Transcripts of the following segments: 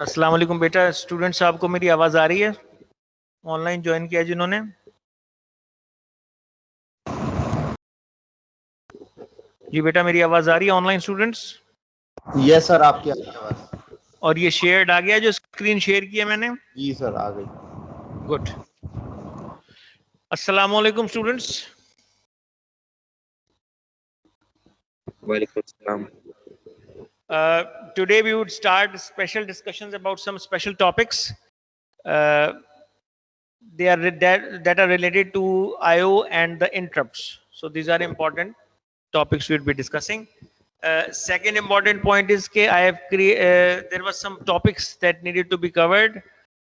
अस्सलाम वालेकुम बेटा। स्टूडेंट्स, आपको मेरी आवाज़ आ रही है? ऑनलाइन ज्वाइन किया जिन्होंने? जी बेटा, मेरी आवाज़ आ रही है ऑनलाइन स्टूडेंट्स? यस सर, आपकी आवाज़। और ये शेयर्ड आ गया जो स्क्रीन शेयर किया मैंने? जी सर, आ गई। गुड। अस्सलाम वालेकुम स्टूडेंट्स। वालेकुम सलाम। Today we would start special discussions about some special topics. They are that are related to I/O and the interrupts. So these are important topics we will be discussing. Second important point is कि there was some topics that needed to be covered.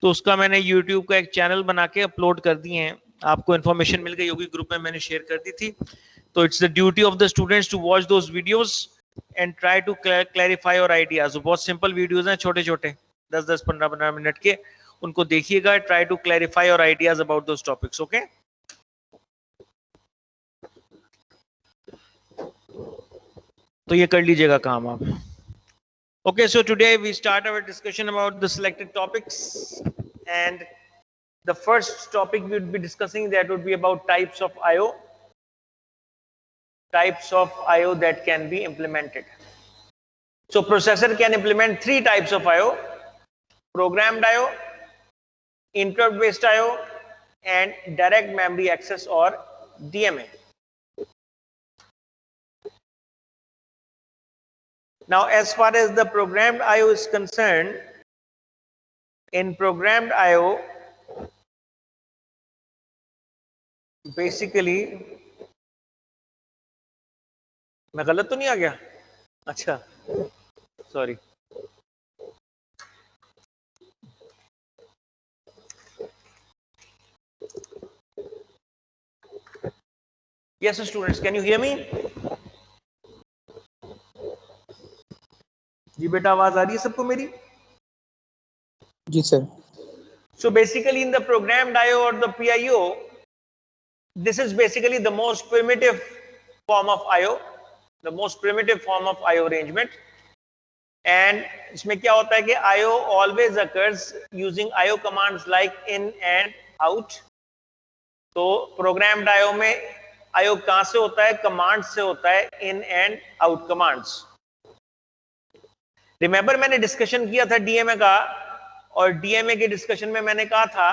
तो उसका मैंने YouTube का एक channel बना के upload कर दिए हैं। आपको इन्फॉर्मेशन मिल गई होगी, ग्रुप में मैंने शेयर कर दी थी। तो it's the duty of the students to watch those videos and try to clarify your ideas. बहुत सिंपल वीडियोस हैं, छोटे छोटे 10-10, 15-15 मिनट के। उनको देखिएगा, try to clarify your ideas about those topics. Okay, तो ये कर लीजिएगा काम आप। Okay, so today we start our discussion about the selected topics, and the first topic we would be discussing that would be about types of I/O. Types of I/O that can be implemented. So processor can implement three types of I/O: programmed I/O, interrupt based I/O, and direct memory access or DMA. Now, as far as the programmed I/O is concerned, in programmed I/O, basically, मैं गलत तो नहीं आ गया? अच्छा, sorry. Yes, students, can you hear me? जी बेटा, आवाज आ रही है सबको मेरी? जी sir. So basically in the programmed I/O or the PIO, this is basically the most primitive form of I/O, the most primitive form of I/O arrangement. And इसमें क्या होता है कि I/O always occurs using I/O commands like in and out. तो programmed I/O में I/O कहाँ से होता है? कमांड से होता है, in and out commands. Remember मैंने डिस्कशन किया था डीएमए का, और डीएमए के डिस्कशन में मैंने कहा था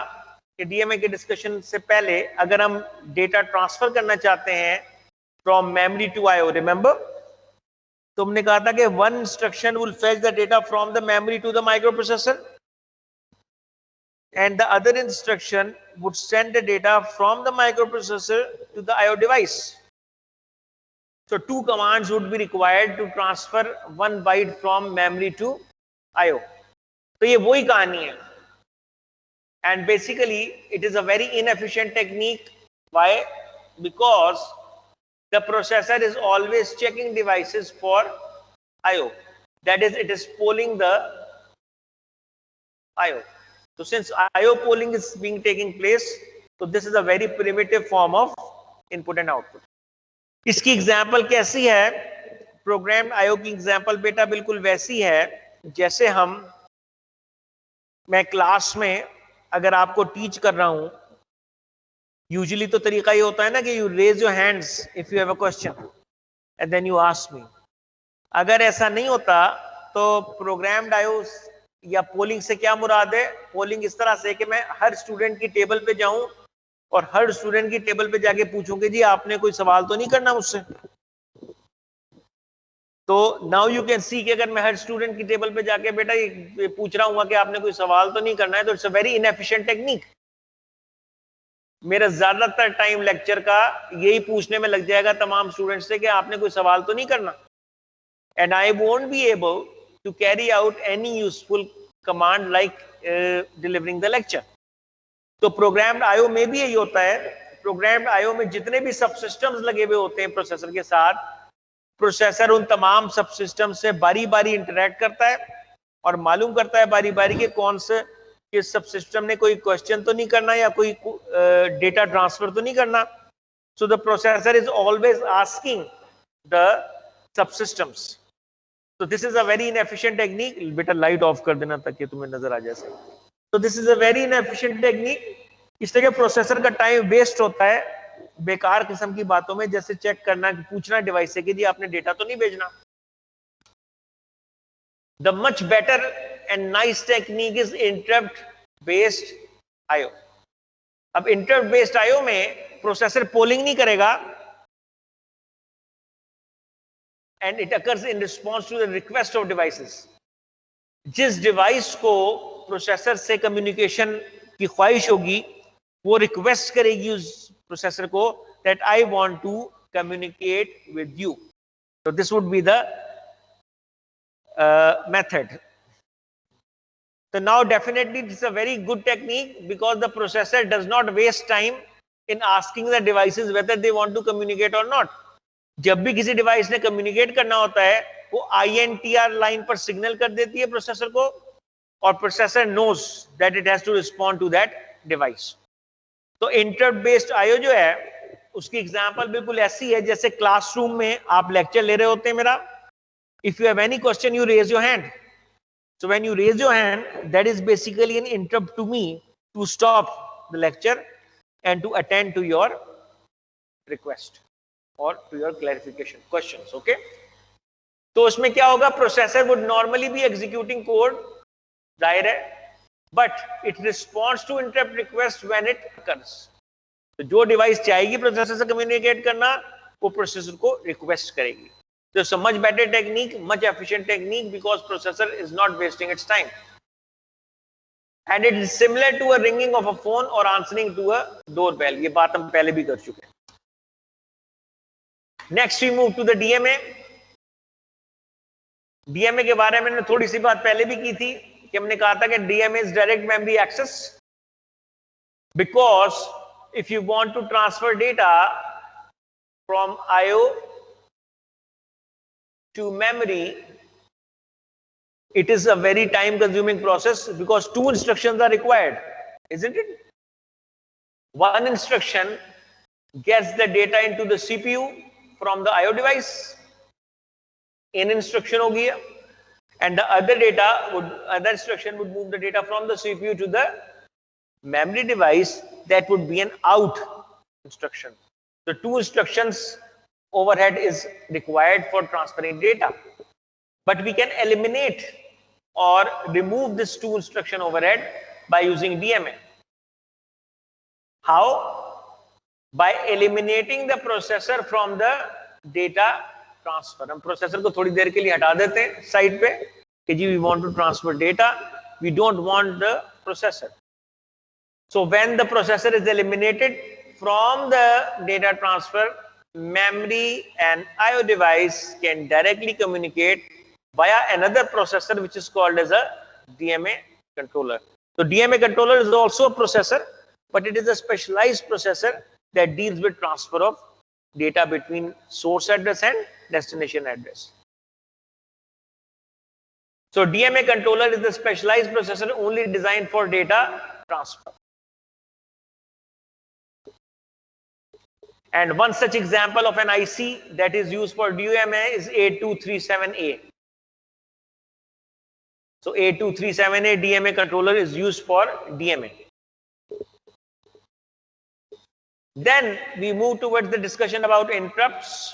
कि डीएमए के डिस्कशन से पहले अगर हम डेटा ट्रांसफर करना चाहते हैं from memory to IO, remember, तो हमने कहा था कि one instruction will fetch the data from the memory to the microprocessor and the other instruction would send the data from the microprocessor to the IO device. So two commands would be required to transfer one byte from memory to I/O. तो ये वही कहानी है. And basically it is a very inefficient technique. Why? Because the processor is always checking devices for I/O. That is, it is polling the I/O. So since I/O polling is being taking place, so this is a very primitive form of input and output. इसकी example कैसी है? Programme IO की example बेटा बिल्कुल वैसी है जैसे मैं क्लास में अगर आपको टीच कर रहा हूं, यूजुअली तो तरीका ये होता है ना कि you raise your hands if you have a question and then you ask me. अगर ऐसा नहीं होता तो प्रोग्राम्ड आईओ या पोलिंग से क्या मुराद है? पोलिंग इस तरह से कि मैं हर स्टूडेंट की टेबल पे जाऊं और हर स्टूडेंट की टेबल पे जाके पूछूंगे जी आपने कोई सवाल तो नहीं करना मुझसे. तो नाउ यू कैन सी कि अगर मैं हर स्टूडेंट की टेबल पे जाके बेटा ये पूछ रहा हूँ कि आपने कोई सवाल तो नहीं करना है, तो it's a very inefficient technique. मेरा ज्यादातर टाइम लेक्चर का यही पूछने में लग जाएगा तमाम स्टूडेंट्स से कि आपने कोई सवाल तो नहीं करना, and I won't be able to carry out any useful command like delivering the lecture. तो प्रोग्राम्ड आईओ में भी यही होता है. प्रोग्राम्ड आईओ में जितने भी सब सिस्टम्स लगे हुए होते हैं प्रोसेसर के साथ, प्रोसेसर उन तमाम सब सिस्टम से बारी बारी इंटरेक्ट करता है और मालूम करता है बारी बारी के कौन से किस सब सिस्टम ने कोई क्वेश्चन तो नहीं करना या कोई डेटा ट्रांसफर तो नहीं करना. So the processor is always asking the sub systems. So this is a very inefficient technique. बेटा लाइट ऑफ कर देना ताकि तुम्हें नजर आ जाए सही. So this is a very inefficient technique. इस तरह प्रोसेसर का टाइम वेस्ट होता है बेकार किस्म की बातों में, जैसे चेक करना, पूछना डिवाइस से कि जी आपने डेटा तो नहीं भेजना. The much better and nice technique is interrupt based IO. अब इंटरप्ट बेस्ड आईओ में प्रोसेसर पोलिंग नहीं करेगा and it occurs in response to the request of devices. जिस डिवाइस को प्रोसेसर से कम्युनिकेशन की ख्वाहिश होगी वो रिक्वेस्ट करेगी उस प्रोसेसर को that I want to communicate with you. तो this would be the method. So now definitely it's a very good technique because the processor does not waste time in asking the devices whether they want to communicate or not. जब भी किसी device ने communicate करना होता है वो INTR line पर signal कर देती है प्रोसेसर को और processor knows that it has to respond to that device. तो इंटरप्ट बेस्ड आईओ जो है उसकी एग्जांपल बिल्कुल ऐसी है जैसे क्लासरूम में आप लेक्चर ले रहे होते हैं मेरा. If you have any question you raise your hand. So when you raise your hand, that is basically an interrupt to me to stop the lecture and to attend to your request or to your clarification questions. Okay? तो उसमें क्या होगा? Processor would normally be executing code, जाहिर है, but it responds to interrupt request when it occurs. तो जो device चाहेगी processor से कम्युनिकेट करना वो प्रोसेसर को रिक्वेस्ट करेगी. So it's a much better technique, much efficient technique because processor is not wasting its time. And it is similar to a ringing of a phone or answering to a doorbell. ये बात हम पहले भी कर चुके हैं. Next we move to the DMA. DMA के बारे में मैंने थोड़ी सी बात पहले भी की थी कि हमने कहा था कि DMA is direct memory access. Because if you want to transfer data from IO to memory, it is a very time consuming process because two instructions are required, isn't it? One instruction gets the data into the CPU from the IO device, in instruction hogi hai, and the other instruction would move the data from the CPU to the memory device. That would be an out instruction. The two instructions overhead is required for transferring data, but we can eliminate or remove this two instruction overhead by using DMA. How? By eliminating the processor from the data transfer. हम processor को थोड़ी देर के लिए हटा देते हैं side पे कि जी we want to transfer data, we don't want the processor. So when the processor is eliminated from the data transfer, memory and IO device can directly communicate via another processor which is called as a DMA controller. So DMA controller is also a processor, but it is a specialized processor that deals with transfer of data between source address and destination address. So DMA controller is the specialized processor only designed for data transfer. And one such example of an IC that is used for DMA is A237A. So A237A DMA controller is used for DMA. Then we move towards the discussion about interrupts.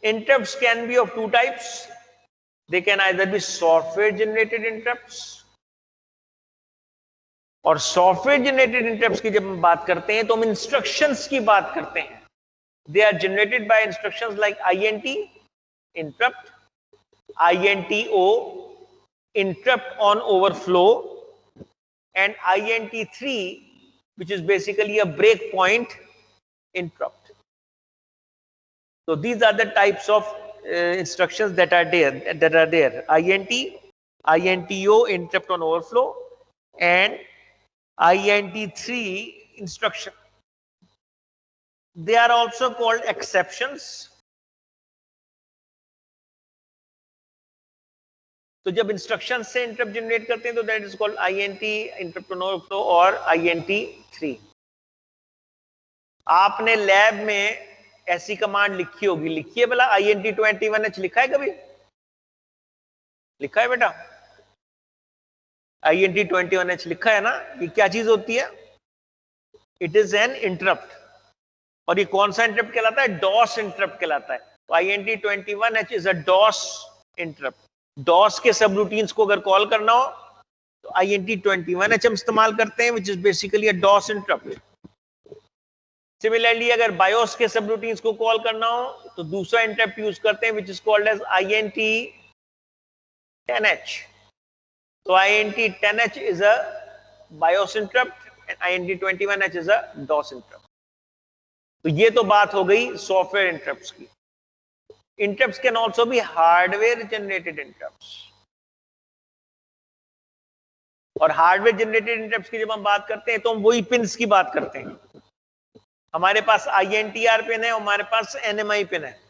Interrupts can be of two types. They can either be software generated interrupts, और software generated interrupts की जब हम बात करते हैं तो हम instructions की बात करते हैं. They are generated by instructions like INT interrupt, INTO interrupt on overflow, and INT3 which is basically a breakpoint interrupt. So these are the types of instructions that are there. INT, INTO interrupt on overflow, and INT3 instruction. They are also called exceptions. तो जब instruction से interrupt generate करते हैं तो that is called INT interrupt on overflow और INT3. आपने lab में ऐसी कमांड लिखी होगी, लिखिए भला, INT21H लिखा है कभी? लिखा है बेटा? INT21H लिखा है ना? ये क्या चीज होती है? It is an interrupt. और ये कौन सा इंटरप्ट कहलाता है? डॉस इंटरप्ट कहलाता है। तो INT21H is a DOS interrupt. DOS के सब रूटीन्स को अगर कॉल करना हो तो INT21H हम इस्तेमाल करते हैं, which is basically a DOS interrupt. Similarly अगर बायोस के सब रूटीन्स को कॉल करना हो तो दूसरा इंटरप्ट यूज करते हैं, which is called as INT10H। तो INT10H is a BIOS interrupt and INT21H is a DOS interrupt। तो ये तो बात हो गई सॉफ्टवेयर इंटरप्ट्स की। Interrupts can also be hardware generated interrupts. और हार्डवेयर जनरेटेड इंटरप्ट्स की जब हम बात करते हैं तो हम वही पिन्स की बात करते हैं। हमारे पास INTR पिन है, हमारे पास NMI पिन है।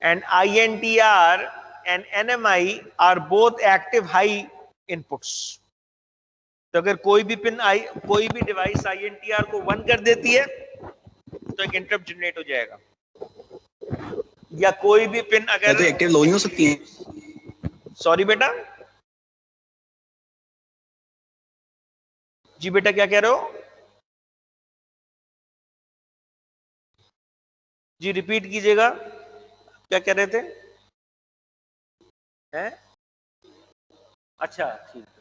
And INTR and NMI are both active high inputs. तो अगर कोई भी डिवाइस INTR को 1 कर देती है तो एक इंटरप्ट जनरेट हो जाएगा। या कोई भी पिन अगर तो एक्टिव लो नहीं हो सकती है। सॉरी बेटा, जी बेटा क्या कह रहे हो? जी रिपीट कीजिएगा, क्या कह रहे थे? हैं? अच्छा ठीक है।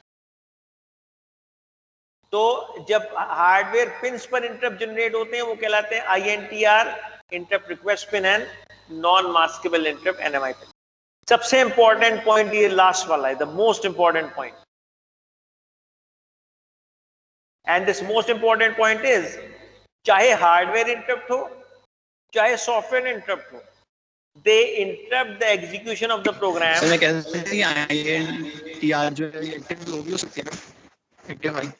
तो जब हार्डवेयर पिन्स पर इंटरप्ट जनरेट होते हैं वो कहलाते हैं INTR interrupt request pin and non maskable interrupt NMI pin. सबसे इंपॉर्टेंट पॉइंट ये लास्ट वाला है, the most important point. And this most important point is, चाहे हार्डवेयर इंटरप्ट हो चाहे सॉफ्टवेयर इंटरप्ट हो, they interrupt the execution of the program. मैं कह सकते हैं कि INTR जो है एक्टिव लो भी हो सकती है, एक्टिव हाई।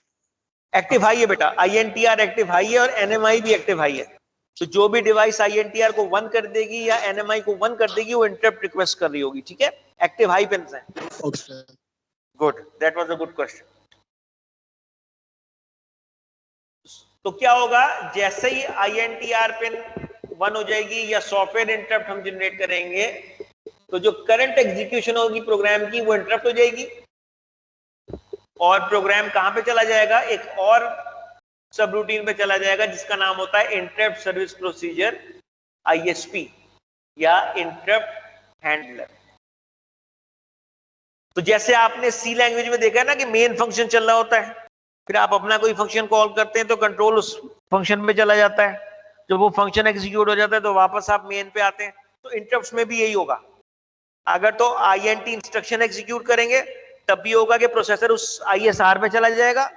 एक्टिव हाई है बेटा, INTR एक्टिव हाई है और NMI भी एक्टिव हाई है। तो जो भी डिवाइस INTR को 1 कर देगी या NMI को 1 कर देगी वो इंटरप्ट रिक्वेस्ट कर रही होगी, ठीक है? एक्टिव हाई पिन्स हैं। Good, that was a good question. तो क्या होगा, जैसे ही INTR पिन 1 हो जाएगी या सॉफ्टवेयर इंटरप्ट हम जनरेट करेंगे तो जो करंट एग्जीक्यूशन होगी प्रोग्राम की वो इंटरप्ट हो जाएगी और प्रोग्राम कहां पे चला जाएगा? एक और सब रूटीन पे चला जाएगा जिसका नाम होता है इंटरप्ट सर्विस प्रोसीजर, ISP या इंटरप्ट हैंडलर। तो जैसे आपने सी लैंग्वेज में देखा है ना कि मेन फंक्शन चल रहा होता है, फिर आप अपना कोई फंक्शन कॉल करते हैं तो कंट्रोल उस फंक्शन में चला जाता है। जब वो फंक्शन एग्जीक्यूट हो जाता है तो वापस आप मेन पे आते हैं। तो इंटरप्ट्स में भी यही होगा। अगर तो INT इंस्ट्रक्शन एग्जीक्यूट करेंगे तब भी होगा कि प्रोसेसर उस ISR पे चला जाएगा,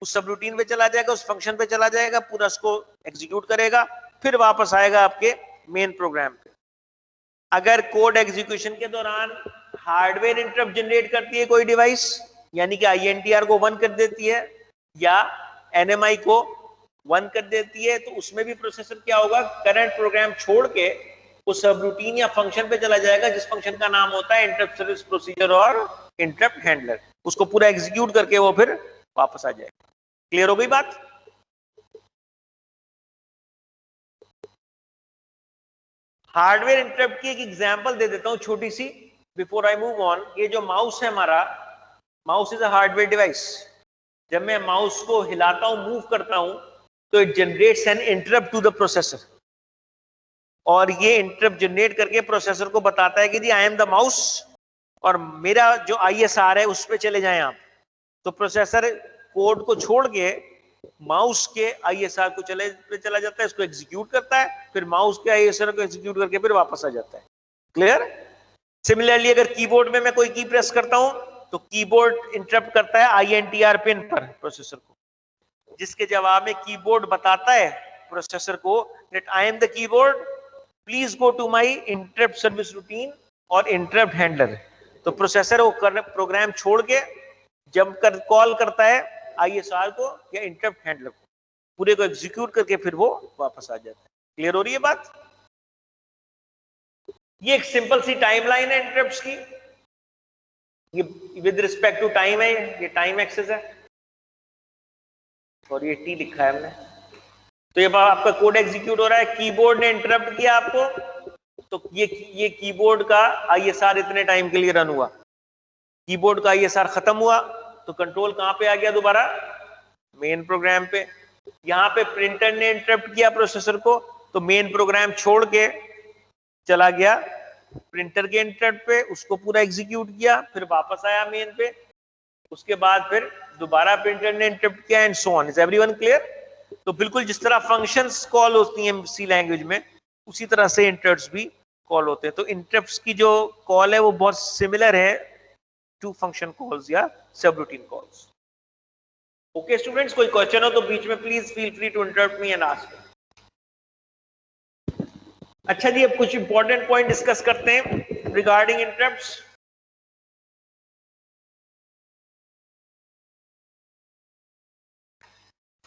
उस सब रूटीन पे चला जाएगा, उस फंक्शन पे चला जाएगा, पूरा उसको एग्जीक्यूट करेगा, फिर वापस आएगा आपके मेन प्रोग्राम पे। अगर कोड एग्जीक्यूशन के दौरान हार्डवेयर इंटरप्ट जनरेट करती है कोई डिवाइस, यानी कि INTR को 1 कर देती है या NMI को 1 कर देती है, तो उसमें भी प्रोसेसर क्या होगा, करंट प्रोग्राम छोड़ के उस सब रूटीन या फंक्शन पे चला जाएगा जिस फंक्शन का नाम होता है इंटरप्ट सर्विस प्रोसीजर और इंटरप्ट हैंडलर। उसको पूरा एग्जीक्यूट करके वो फिर वापस आ जाएगा। क्लियर हो गई बात? हार्डवेयर इंटरप्ट की एक एग्जांपल दे देता हूं छोटी see before I move on. ये जो माउस है हमारा, mouse is a hardware device. जब मैं माउस को हिलाता हूं, मूव करता हूं, तो it generates an interrupt to the processor और ये इंटरप्ट जनरेट करके प्रोसेसर को बताता है कि जी आई एम द माउस और मेरा जो ISR है उस पर चले जाएं आप। तो प्रोसेसर कोड को छोड़ के माउस के ISR को चला जाता है, इसको एग्जीक्यूट करता है, फिर माउस के ISR को एग्जीक्यूट करके फिर वापस आ जाता है। क्लियर? सिमिलरली अगर कीबोर्ड में मैं कोई की प्रेस करता हूं तो कीबोर्ड इंटरप्ट करता है INTR पिन पर प्रोसेसर को, जिसके जवाब में कीबोर्ड बताता है प्रोसेसर को that I am the keyboard, please go to my interrupt service routine और इंटरप्ट हैंडलर। तो प्रोसेसर वो प्रोग्राम छोड़ के जब कॉल करता है ISR को या इंटरप्ट हैंडलर को, पूरे को एग्जीक्यूट करके फिर वो वापस आ जाता है। क्लियर हो रही है बात? ये एक सिंपल सी टाइमलाइन है इंटरप्ट्स की। ये विद रिस्पेक्ट टू टाइम है, ये टाइम एक्सेस है और ये T लिखा है हमने। तो ये आपका कोड एग्जीक्यूट हो रहा है, कीबोर्ड ने इंटरप्ट किया आपको, तो ये कीबोर्ड का ISR इतने टाइम के लिए रन हुआ, कीबोर्ड का ISR खत्म हुआ, तो कंट्रोल कहां पे आ गया दोबारा, मेन प्रोग्राम पे। यहां पे प्रिंटर ने इंटरप्ट किया प्रोसेसर को, तो मेन प्रोग्राम छोड़ के चला गया प्रिंटर के इंटरप्ट पे, उसको पूरा एग्जीक्यूट किया, फिर वापस आया मेन पे, उसके बाद फिर दोबारा प्रिंटर ने इंटरप्ट किया, and so on. Is everyone clear? तो बिल्कुल जिस तरह फंक्शंस कॉल होती हैं सी लैंग्वेज में, उसी तरह से इंटरप्ट्स भी कॉल होते हैं। तो इंटरप्ट्स की जो कॉल है वो बहुत सिमिलर है टू फंक्शन कॉल्स या subroutine calls. Okay students, कोई क्वेश्चन हो तो बीच में please feel free to interrupt me and ask. अच्छा जी, अब कुछ इंपॉर्टेंट पॉइंट डिस्कस करते हैं regarding interrupts.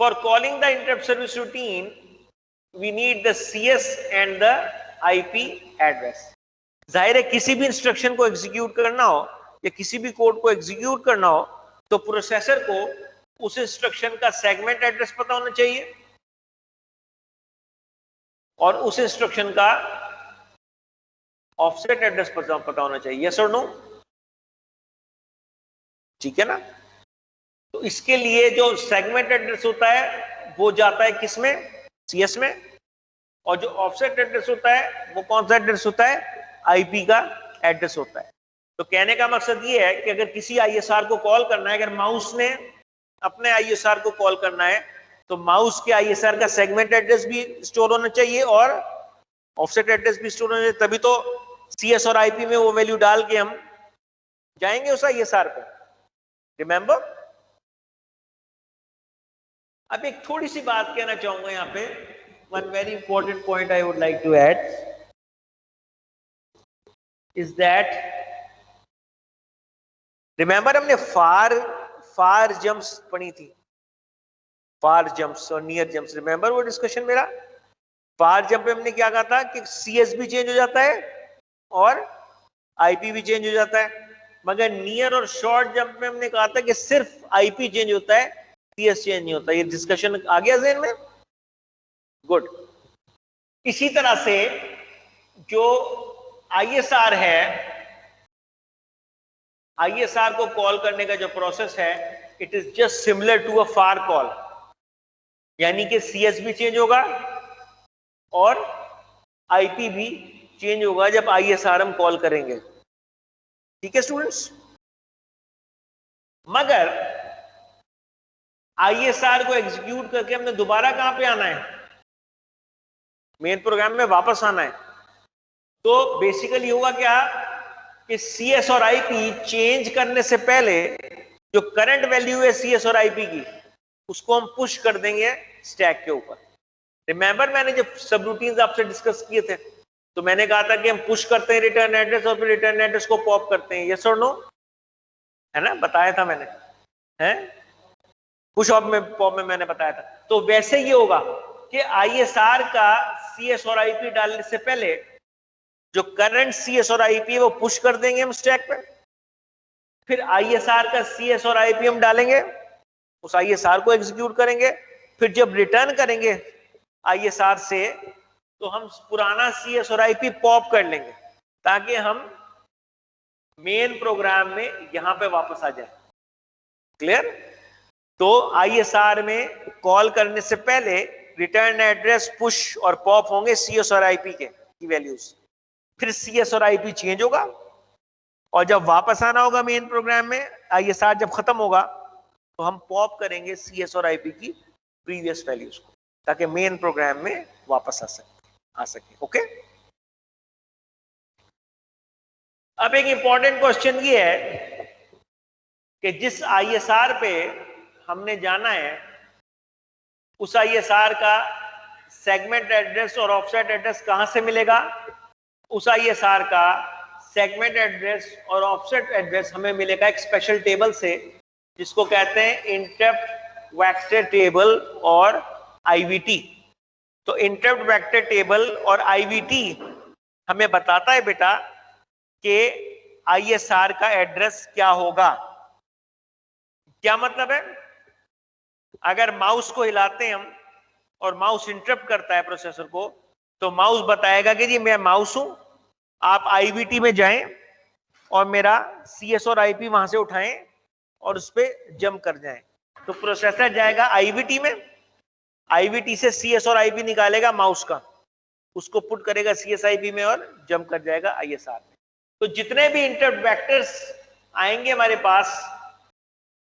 For calling the interrupt service routine, we need the CS and the IP address. जाहिर है किसी भी इंस्ट्रक्शन को एग्जीक्यूट करना हो या किसी भी कोड को एग्जीक्यूट करना हो, तो प्रोसेसर को उस इंस्ट्रक्शन का सेगमेंट एड्रेस पता होना चाहिए और उस इंस्ट्रक्शन का ऑफसेट एड्रेस पता होना चाहिए। यस और नो? ठीक है ना? तो इसके लिए जो सेगमेंट एड्रेस होता है वो जाता है किसमें, CS में, और जो ऑफसेट एड्रेस होता है वो कौन सा एड्रेस होता है, IP का एड्रेस होता है। तो कहने का मकसद ये है कि अगर किसी ISR को कॉल करना है, अगर माउस ने अपने ISR को कॉल करना है, तो माउस के ISR का सेगमेंट एड्रेस भी स्टोर होना चाहिए और ऑफसेट एड्रेस भी स्टोर होना चाहिए, तभी तो CS और IP में वो वैल्यू डाल के हम जाएंगे उस ISR पे। रिमेंबर? अब एक थोड़ी सी बात कहना चाहूंगा यहां पे, one very important point I would like to add is that, remember हमने फार जंप्स पढ़ी थी, फार जंप्स और नियर जंप्स। रिमेंबर वो डिस्कशन मेरा? फार जंप में हमने क्या कहा था कि CS भी चेंज हो जाता है और IP भी चेंज हो जाता है, मगर नियर और शॉर्ट जंप में हमने कहा था कि सिर्फ IP चेंज होता है, CS चेंज नहीं होता। ये डिस्कशन आ गया ज़हन में? गुड। इसी तरह से जो ISR है, ISR को कॉल करने का जो प्रोसेस है, it is just similar to a far call, यानी कि CS भी चेंज होगा और IP भी चेंज होगा जब ISR हम कॉल करेंगे। ठीक है स्टूडेंट्स? मगर ISR को एग्जीक्यूट करके हमने दोबारा कहां पे आना है, मेन प्रोग्राम में वापस आना है। तो बेसिकली होगा क्या कि CS और IP चेंज करने से पहले जो करंट वैल्यू है CS और IP की, उसको हम पुश कर देंगे स्टैक के ऊपर। रिमेंबर मैंने जब सब रूटीन्स आपसे डिस्कस किए थे, तो मैंने कहा था कि हम पुश करते हैं रिटर्न एड्रेस और फिर रिटर्न एड्रेस को पॉप करते हैं। यस और नो? है ना? बताया था मैंने, है पुश ऑफ में, पॉप में मैंने बताया था। तो वैसे ये होगा कि ISR का CS और IP डालने से पहले जो करंट CS और IP है वो पुश कर देंगे हम स्टैक पे, फिर ISR का CS और IP हम डालेंगे, उस ISR को एग्जीक्यूट करेंगे, फिर जब रिटर्न करेंगे ISR से तो हम पुराना CS और IP पॉप कर लेंगे ताकि हम मेन प्रोग्राम में यहां पे वापस आ जाए। क्लियर? तो ISR में कॉल करने से पहले रिटर्न एड्रेस पुश और पॉप होंगे CS और IP के की वैल्यूज, फिर CS और IP चेंज होगा और जब वापस आना होगा मेन प्रोग्राम में, ISR जब खत्म होगा तो हम पॉप करेंगे CS और IP की प्रीवियस वैल्यूज को ताकि मेन प्रोग्राम में वापस आ सके। ओके? अब एक इंपॉर्टेंट क्वेश्चन ये है कि जिस ISR पे हमने जाना है उस ISR का सेगमेंट एड्रेस और ऑफसेट एड्रेस कहां से मिलेगा? उस ISR का सेगमेंट एड्रेस और ऑफसेट एड्रेस हमें मिलेगा एक स्पेशल टेबल से जिसको कहते हैं इंटरप्ट वेक्टर टेबल और IVT। तो इंटरप्ट वेक्टर टेबल और IVT हमें बताता है बेटा कि ISR का एड्रेस क्या होगा। क्या मतलब है? अगर माउस को हिलाते हैं हम और माउस इंटरप्ट करता है प्रोसेसर को, तो माउस बताएगा कि जी मैं माउस हूं, आप आईवीटी में जाएं और मेरा सीएस और आईपी वहां से उठाएं और उस पर जंप कर जाएं। तो प्रोसेसर जाएगा आईवीटी में, आईवीटी से सीएस और आईपी निकालेगा माउस का, उसको पुट करेगा सीएसआईपी में और जंप कर जाएगा आईएसआर में। तो जितने भी इंटरप्ट वेक्टर्स आएंगे हमारे पास,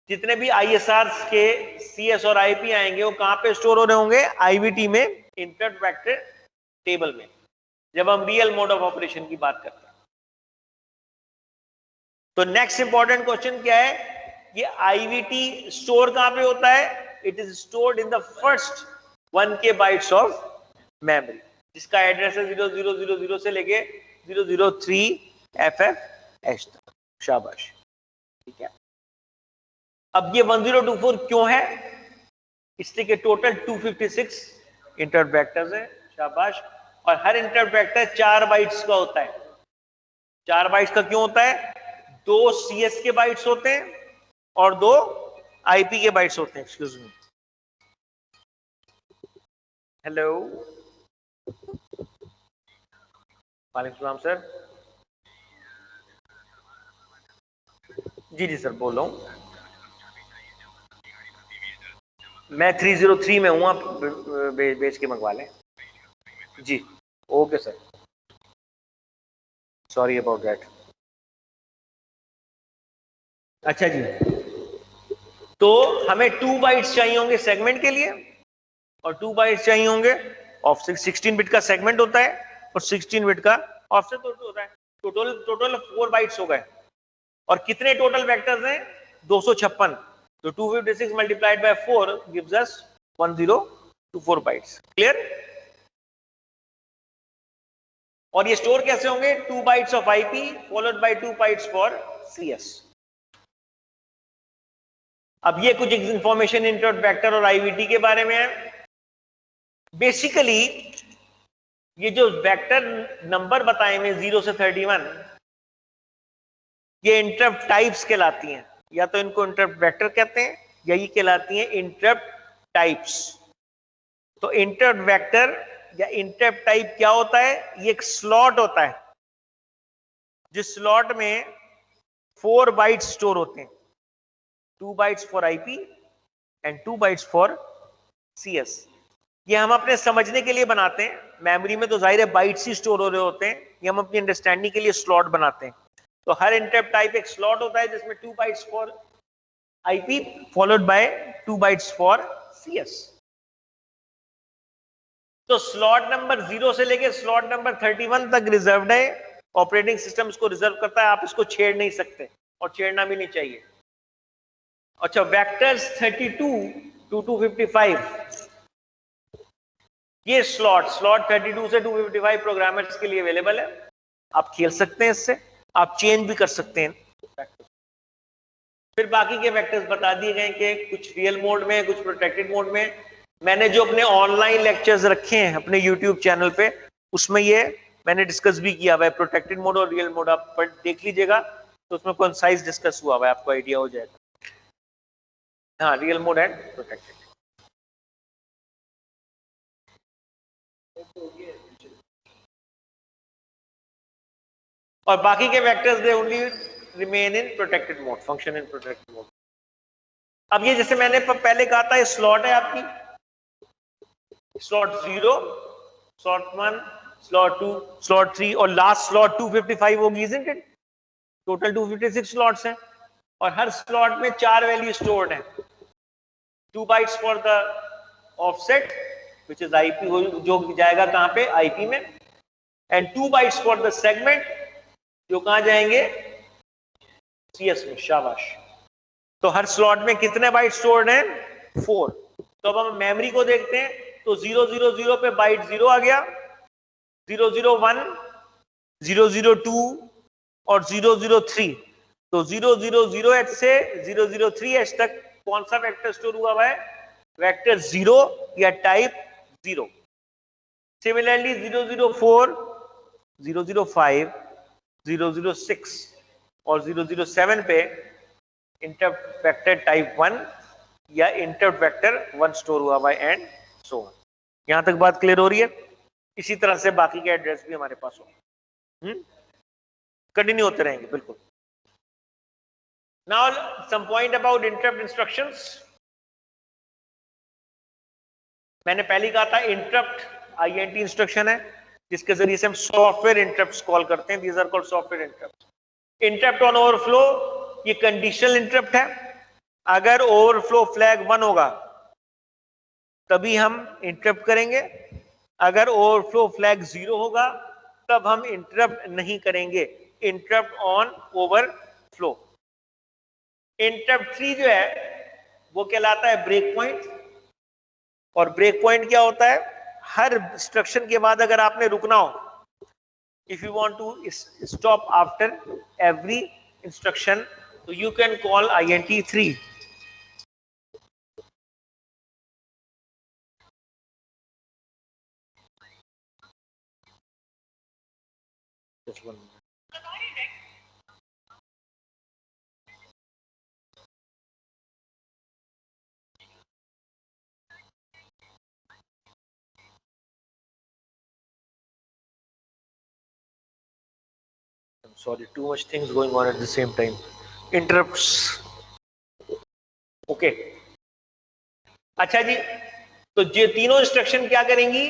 जितने भी आईएसआर के सीएस और आईपी आएंगे, वो कहां पे स्टोर हो रहे होंगे? आईवीटी में, इंटरप्ट वेक्टर टेबल में, जब हम रियल मोड ऑफ ऑपरेशन की बात करते हैं। तो नेक्स्ट इंपॉर्टेंट क्वेश्चन क्या है? ये आईवीटी स्टोर कहां पे होता है? It is stored in the first 1K bytes of memory, जिसका एड्रेस है 0000 से लेके 003FFH तक। शाबाश, ठीक है। अब ये 1024 क्यों है? इसलिए कि टोटल 256 इंटरप्ट वेक्टर्स है। शाबाश। और हर इंटरप्ट वेक्टर 4 बाइट्स का होता है। 4 बाइट्स का क्यों होता है? 2 CS के बाइट्स होते हैं और 2 IP के बाइट्स होते हैं। एक्सक्यूज मी, हेलो, वालेकुम सलाम सर। जी जी सर, बोल रहा हूं। मैं 303 में हूं, आप बेच के मंगवा लें। जी okay sir, sorry about that. अच्छा जी, तो हमें 2 बाइट्स चाहिए होंगे सेगमेंट के लिए और 2 बाइट्स चाहिए होंगे ऑफसेट। 16 बिट का सेगमेंट होता है और 16 बिट का ऑफसेट होता है। टोटल 4 बाइट्स हो गए। और कितने टोटल वेक्टर्स हैं? 256। तो 256 multiplied by 4 gives us 1024 bytes. Clear? और ये स्टोर कैसे होंगे? 2 bytes of IP followed by 2 bytes for CS. अब ये कुछ इंफॉर्मेशन इंटरप्ट वेक्टर और आईवीटी के बारे में है। बेसिकली ये जो वेक्टर नंबर बताए में 0 से 31, ये इंटरप्ट टाइप्स कहलाती हैं। या तो इनको इंटरप्ट वेक्टर कहते हैं या ये कहलाती हैं इंटरप्ट टाइप्स। तो इंटरप्ट वेक्टर या इंटरप्ट टाइप क्या होता है? ये एक स्लॉट होता है, जिस स्लॉट में 4 बाइट्स स्टोर होते हैं। 2 bytes for IP and 2 bytes for CS. ये हम अपने समझने के लिए बनाते हैं। मेमोरी में तो जाहिर है बाइट्स ही स्टोर हो रहे होते हैं, ये हम अपनी अंडरस्टैंडिंग के लिए स्लॉट बनाते हैं। तो हर इंटरप्ट टाइप एक स्लॉट होता है जिसमें 2 bytes for IP followed by 2 bytes for CS. तो स्लॉट नंबर 0 से लेके स्लॉट नंबर 31 तक रिजर्व्ड है। ऑपरेटिंग सिस्टम इसको रिजर्व करता है, आप इसको छेड़ नहीं सकते और छेड़ना भी नहीं चाहिए। अच्छा, वेक्टर्स 32 to 255, ये स्लॉट 32 से 255 प्रोग्रामर्स के लिए अवेलेबल है। आप खेल सकते हैं इससे, आप चेंज भी कर सकते हैं। फिर बाकी के वेक्टर्स बता दिए गए कि कुछ रियल मोड में, कुछ प्रोटेक्टेड मोड में। मैंने जो अपने ऑनलाइन लेक्चर्स रखे हैं अपने यूट्यूब चैनल पे, उसमें ये मैंने डिस्कस भी किया हुआ है, प्रोटेक्टेड मोड और रियल मोड। आप देख लीजिएगा तो उसमें कंसाइज डिस्कस हुआ हुआ है, आपको आइडिया हो जाएगा। हाँ, रियल मोड एंड प्रोटेक्टेड। और बाकी के vectors they only remain in protected mode, function in protected mode. अब ये जैसे मैंने पहले कहा था, ये स्लॉट है आपकी, स्लॉट 0, स्लॉट 1, स्लॉट 2, स्लॉट 3 और लास्ट स्लॉट 255 होगी, isn't it? टोटल 256 स्लॉट्स हैं और हर स्लॉट में 4 वैल्यू स्टोर्ड हैं। 2 bytes for the offset which is IP, जो जाएगा कहां पे? आईपी में। And 2 bytes for the segment, जो कहां जाएंगे? सीएस में। शाबाश। तो हर स्लॉट में कितने बाइट स्टोर्ड हैं? 4। तो अब हम मेमोरी को देखते हैं। तो 000 पे बाइट 0 आ गया, 001, 002 और 003। तो 000H से 003H तक कौन सा वेक्टर स्टोर हुआ है? वेक्टर 0 या टाइप 0। सिमिलरली 004, 005, 006 और 007 पे इंटरप्ट वेक्टर टाइप 1 या इंटरप्ट वेक्टर 1 स्टोर हुआ है, एंड सो ऑन। यहां तक बात क्लियर हो रही है? इसी तरह से बाकी के एड्रेस भी हमारे पास हो, कंटिन्यू होते रहेंगे बिल्कुल। Now some point about interrupt instructions. मैंने पहले कहा था इंटरप्ट INT इंस्ट्रक्शन है जिसके जरिए से हम सॉफ्टवेयर इंटरप्ट्स कॉल करते हैं। These are called software interrupt. Interrupt on overflow ये कंडीशनल इंटरप्ट है। अगर ओवरफ्लो फ्लैग 1 होगा तभी हम इंटरप्ट करेंगे, अगर ओवरफ्लो फ्लैग 0 होगा तब हम इंटरप्ट नहीं करेंगे। Interrupt on overflow. इंटरप्ट 3 जो है वो कहलाता है ब्रेक पॉइंट। और ब्रेक पॉइंट क्या होता है? हर इंस्ट्रक्शन के बाद अगर आपने रुकना हो, if you want to stop after every instruction, तो you can call INT 3। Just 1 minute. I'm sorry, too much things going on at the same time. Interrupts. Okay. अच्छा जी, तो ये तीनों इंस्ट्रक्शन क्या करेंगी?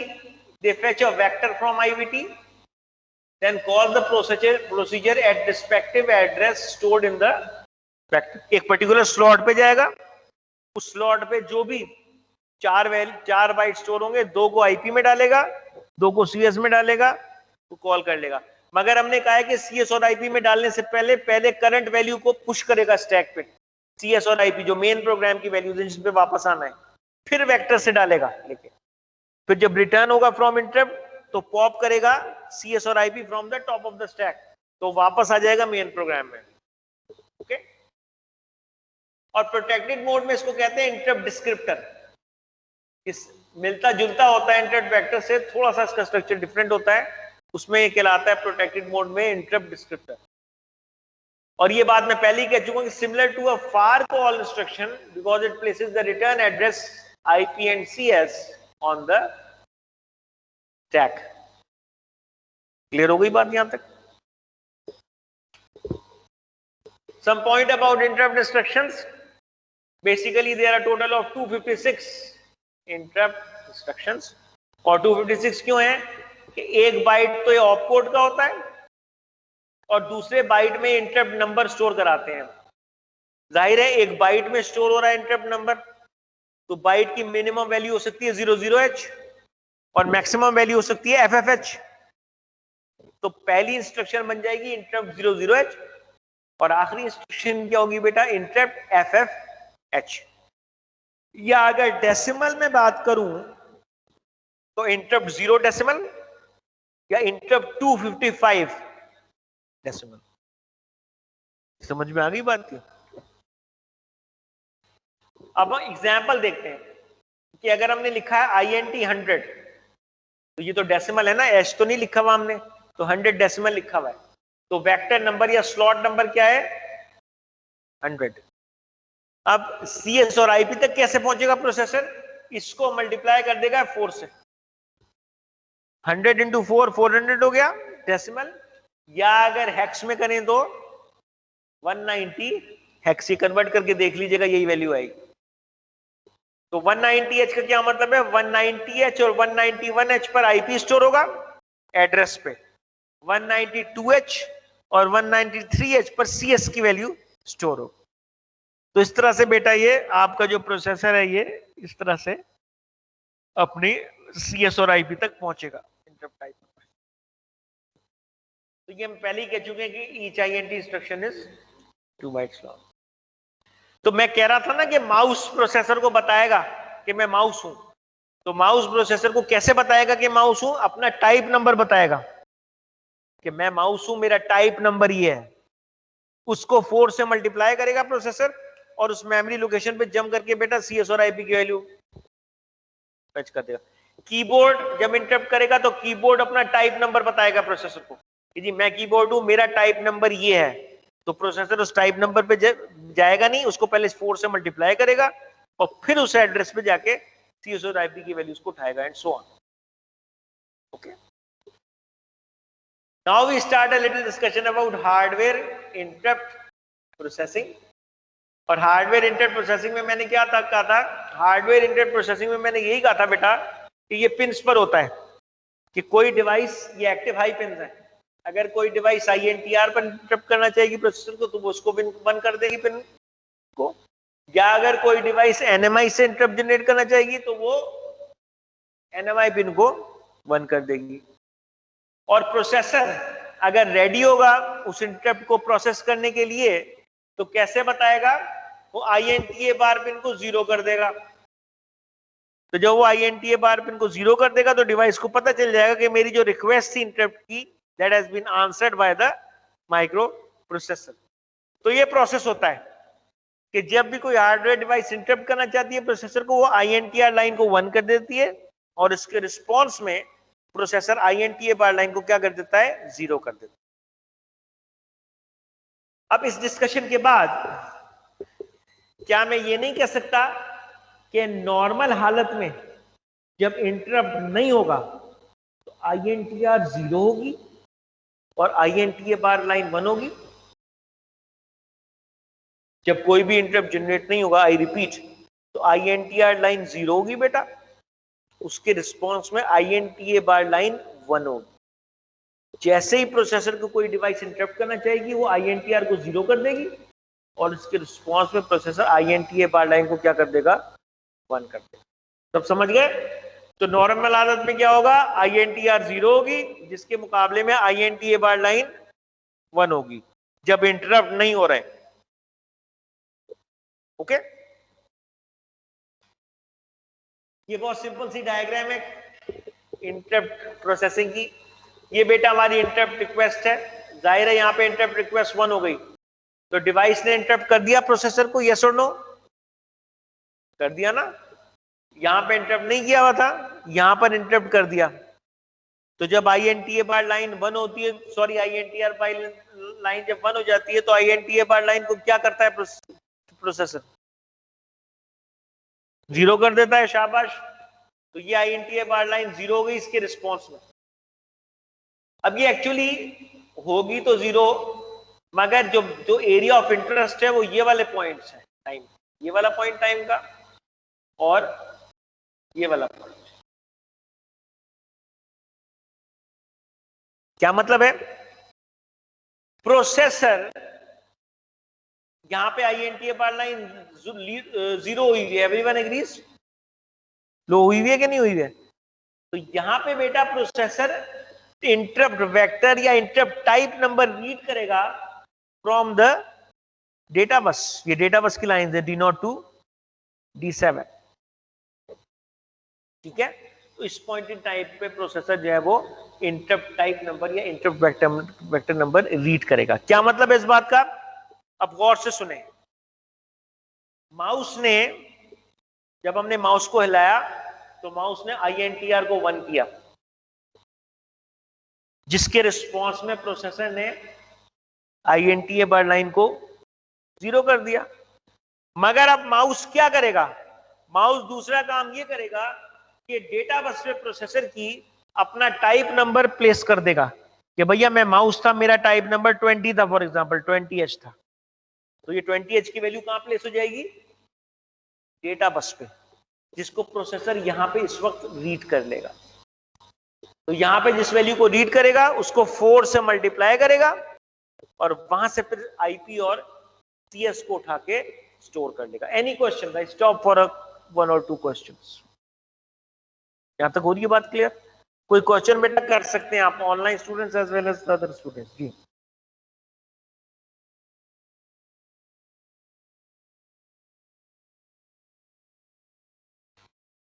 They fetch a vector from IVT, then call the procedure at respective address stored in the vector. एक particular slot पे जाएगा, उस स्लॉट पे जो भी 4 बाइट स्टोर होंगे, 2 को IP में डालेगा, 2 को CS में डालेगा, तो कॉल कर लेगा। मगर हमने कहा है कि CS और IP में डालने से पहले करंट वैल्यू को पुश करेगा स्टैक पे। CS और IP जो मेन प्रोग्राम की वैल्यूज है जिस पे वापस आना है, फिर वेक्टर से डालेगा लेके। फिर जब रिटर्न होगा फ्रॉम इंटरप्ट तो पॉप करेगा CS और IP from the top of the stack, तो वापस आ जाएगा मेन प्रोग्राम में। ओके। और प्रोटेक्टेड मोड में इसको कहते हैं इंटरप्ट डिस्क्रिप्टर। इस मिलता जुलता होता है इंटरप्ट वेक्टर से, थोड़ा सा इसका स्ट्रक्चर डिफरेंट होता है। उसमें ये कहलाता है प्रोटेक्टेड मोड में इंटरप्ट डिस्क्रिप्टर। और ये बात मैं पहले ही कह चुका हूं कि similar to a far call instruction because it places the return address IP and CS on the stack. Clear हो गई बात यहां तक? Some point about interrupt instructions. Basically, there are total of 256 interrupt instructions. और 256 क्यों है? कि एक बाइट तो ये ऑपकोड का होता है और दूसरे बाइट में इंटरप्ट नंबर स्टोर कराते हैं। जाहिर है एक बाइट में स्टोर हो रहा है इंटरप्ट नंबर, तो बाइट की मिनिमम वैल्यू हो सकती है 00H और मैक्सिमम वैल्यू हो सकती है FFH। तो पहली इंस्ट्रक्शन बन जाएगी इंटरप्ट 00H और आखिरी इंस्ट्रक्शन क्या होगी बेटा? Interrupt FFH। या अगर डेसिमल में बात करूं तो इंटरप्ट 0 डेसिमल या इंटरप्ट 255 डेसिमल। समझ में आ गई बात की? अब हम एग्जाम्पल देखते हैं कि अगर हमने लिखा है INT 100, तो ये तो डेसिमल है ना, H तो नहीं लिखा हुआ हमने, तो 100 डेसिमल लिखा हुआ है, तो वेक्टर नंबर या स्लॉट नंबर क्या है? 100। अब CS और IP तक कैसे पहुंचेगा प्रोसेसर? इसको मल्टीप्लाई कर देगा 4 से। 100 इंटू 4 400 हो गया डेसिमल, या अगर हेक्स में करें तो 190 हेक्स से कन्वर्ट करके देख लीजिएगा, यही वैल्यू आएगी। तो 190H का क्या मतलब है? 190H और 191H पर IP स्टोर होगा एड्रेस पे, 192H और 193H पर CS की वैल्यू स्टोर हो। तो इस तरह से बेटा ये आपका जो प्रोसेसर है ये इस तरह से अपनी CS और IP तक पहुंचेगा इंटरप्ट टाइप। तो ये हम पहले ही कह चुके हैं कि each INT instruction is 2 bytes long. तो मैं कह रहा था ना कि माउस प्रोसेसर को बताएगा कि मैं माउस हूं, तो माउस प्रोसेसर को कैसे बताएगा कि माउस हूं? अपना टाइप नंबर बताएगा कि मैं माउस हूं, मेरा टाइप नंबर ये है। उसको 4 से मल्टीप्लाई करेगा प्रोसेसर और उस मेमोरी लोकेशन पे जंप करके बेटा CS और IP की वैल्यू फेच कर देगा। कीबोर्ड जब इंटरप्ट करेगा तो कीबोर्ड अपना टाइप नंबर बताएगा प्रोसेसर को कि जी मैं कीबोर्ड हूं, मेरा टाइप नंबर ये है। तो प्रोसेसर उस टाइप नंबर पे जाएगा नहीं, उसको पहले 4 से मल्टीप्लाई करेगा और फिर उस एड्रेस पे जाके CS और IP की वैल्यूज को उठाएगा and so on. Okay, now we start a little discussion about hardware interrupt processing. और हार्डवेयर इंटरप्ट प्रोसेसिंग में मैंने क्या कहा था? हार्डवेयर इंटरप्ट प्रोसेसिंग में मैंने यही कहा था बेटा कि ये पिंस पर होता है कि कोई डिवाइस, ये एक्टिव हाई पिंस है, अगर कोई डिवाइस INTR पर इंटरप्ट करना चाहेगी प्रोसेसर को तो वो उसको बंद कर देगी पिन को, या अगर कोई डिवाइस NMI से इंटरप्ट जनरेट करना चाहेगी तो वो NMI पिन को बंद कर देगी. और प्रोसेसर अगर रेडी होगा उस इंटरप्ट को प्रोसेस करने के लिए तो कैसे बताएगा? वो INTA बार पिन को 0 कर देगा. तो जब वो INTA बार पिन को 0 कर देगा तो डिवाइस को पता चल जाएगा कि मेरी जो रिक्वेस्ट थी इंटरप्ट की, that has been answered by the microprocessor. तो ये प्रोसेस होता है कि जब भी कोई हार्डवेयर डिवाइस इंटरप्ट करना चाहती है प्रोसेसर को, वो INTR लाइन को 1 कर देती है और इसके रिस्पॉन्स में प्रोसेसर INTA बार लाइन को क्या कर देता है? 0 कर देता है. अब इस डिस्कशन के बाद क्या मैं ये नहीं कह सकता कि नॉर्मल हालत में जब इंटरप्ट नहीं होगा तो INTR 0 होगी और INTA बार लाइन 1 होगी? जब कोई भी इंटरप्ट जनरेट नहीं होगा, आई रिपीट, तो INTR लाइन 0 होगी बेटा, उसके रिस्पॉन्स में INTA बार लाइन 1 होगी. जैसे ही प्रोसेसर को कोई डिवाइस इंटरप्ट करना चाहेगी वो INTR को 0 कर देगी और इसके रिस्पॉन्स में प्रोसेसर INTA बार लाइन को क्या कर देगा? 1 कर देगा. सब समझ गए? तो नॉर्मल हालत में क्या होगा? INTR 0 होगी जिसके मुकाबले में INTA बार लाइन 1 होगी जब इंटरप्ट नहीं हो रहे. ओके, ये बहुत सिंपल सी डायग्राम है इंटरप्ट प्रोसेसिंग की. ये बेटा हमारी इंटरप्ट रिक्वेस्ट है. जाहिर है यहां पे इंटरप्ट रिक्वेस्ट 1 हो गई तो डिवाइस ने इंटरप्ट कर दिया प्रोसेसर को, यस और नो? कर दिया ना. यहां पे इंटरप्ट नहीं किया हुआ था, यहां पर इंटरप्ट कर दिया. तो जब INTA बार लाइन 1 होती है, सॉरी INTR बार लाइन जब 1 हो जाती है तो INTA बार लाइन को क्या करता है प्रोसेसर? 0 कर देता है. शाबाश. तो ये INTA बार लाइन 0 हो गई इसके रिस्पॉन्स में. अब ये एक्चुअली होगी तो 0, मगर जो एरिया ऑफ इंटरेस्ट है वो ये वाले पॉइंट्स हैं टाइम, ये वाला पॉइंट टाइम का और ये वाला पॉइंट. क्या मतलब है? प्रोसेसर यहां पे INTA बार लाइन 0 हुई है, एवरीवन एग्रीज? लो हुई है कि नहीं हुई है? तो यहां पे बेटा प्रोसेसर इंटरप्ट वेक्टर या इंटरप्ट टाइप नंबर रीड करेगा फ्रॉम द डेटा बस. ये डेटा बस की लाइन है D0 टू D7. ठीक है, तो इस पॉइंट इन टाइप पे प्रोसेसर जो है वो इंटरप्ट टाइप नंबर या इंटरप्ट वेक्टर नंबर रीड करेगा. क्या मतलब है इस बात का? अब गौर से सुने. माउस ने, जब हमने माउस को हिलाया तो माउस ने INTR को 1 किया जिसके रिस्पॉन्स में प्रोसेसर ने INTA बार लाइन को 0 कर दिया. मगर अब माउस क्या करेगा? माउस दूसरा काम ये करेगा कि डेटा बस पे प्रोसेसर की अपना टाइप नंबर प्लेस कर देगा कि भैया मैं माउस था, मेरा टाइप नंबर 20 था, फॉर एग्जांपल 20H था, तो ये 20H की वैल्यू कहां प्लेस हो जाएगी? डेटा बस पे, जिसको प्रोसेसर यहां पे इस वक्त रीड कर लेगा. तो यहां पे जिस वैल्यू को रीड करेगा उसको 4 से मल्टीप्लाई करेगा और वहां से फिर IP और CS को उठा के स्टोर कर लेगा. Any question? भाई स्टॉप फॉर 1 और 2 क्वेश्चंस. यहां तक हो रही है बात क्लियर? कोई क्वेश्चन बेटा कर सकते हैं आप, online students as well as other students. जी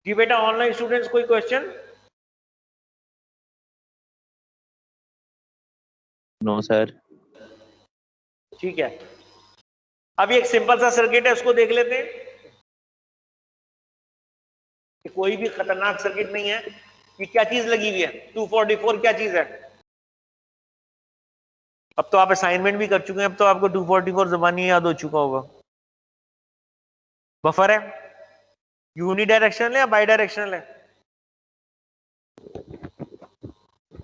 जी बेटा, ऑनलाइन स्टूडेंट्स कोई क्वेश्चन? No sir. ठीक है, अब एक सिंपल सा सर्किट है उसको देख लेते हैं. कोई भी खतरनाक सर्किट नहीं है. ये क्या चीज लगी हुई है? 244 क्या चीज है? अब तो आप असाइनमेंट भी कर चुके हैं, अब तो आपको 244 ज़बानी याद हो चुका होगा. बफर है. यूनिडायरेक्शनल है या बाई डायरेक्शनल है?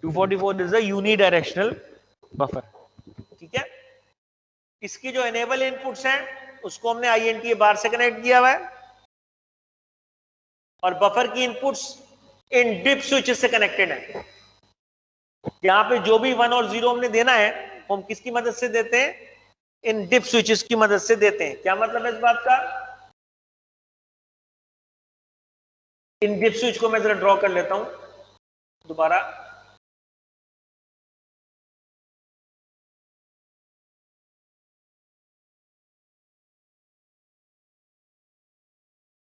244 इज अ यूनिडायरेक्शनल बफर। ठीक है, इसकी जो एनेबल इनपुट्स हैं उसको हमने INTA बार से कनेक्ट किया हुआ है, और बफर की इनपुट्स इन डिप स्विच से कनेक्टेड है। यहां पे जो भी 1 और 0 हमने देना है वो हम किसकी मदद से देते हैं? इन डिप स्विचेस की मदद से देते हैं। क्या मतलब है इस बात का? इन डिप स्विच को मैं जरा ड्रॉ कर लेता हूं दोबारा।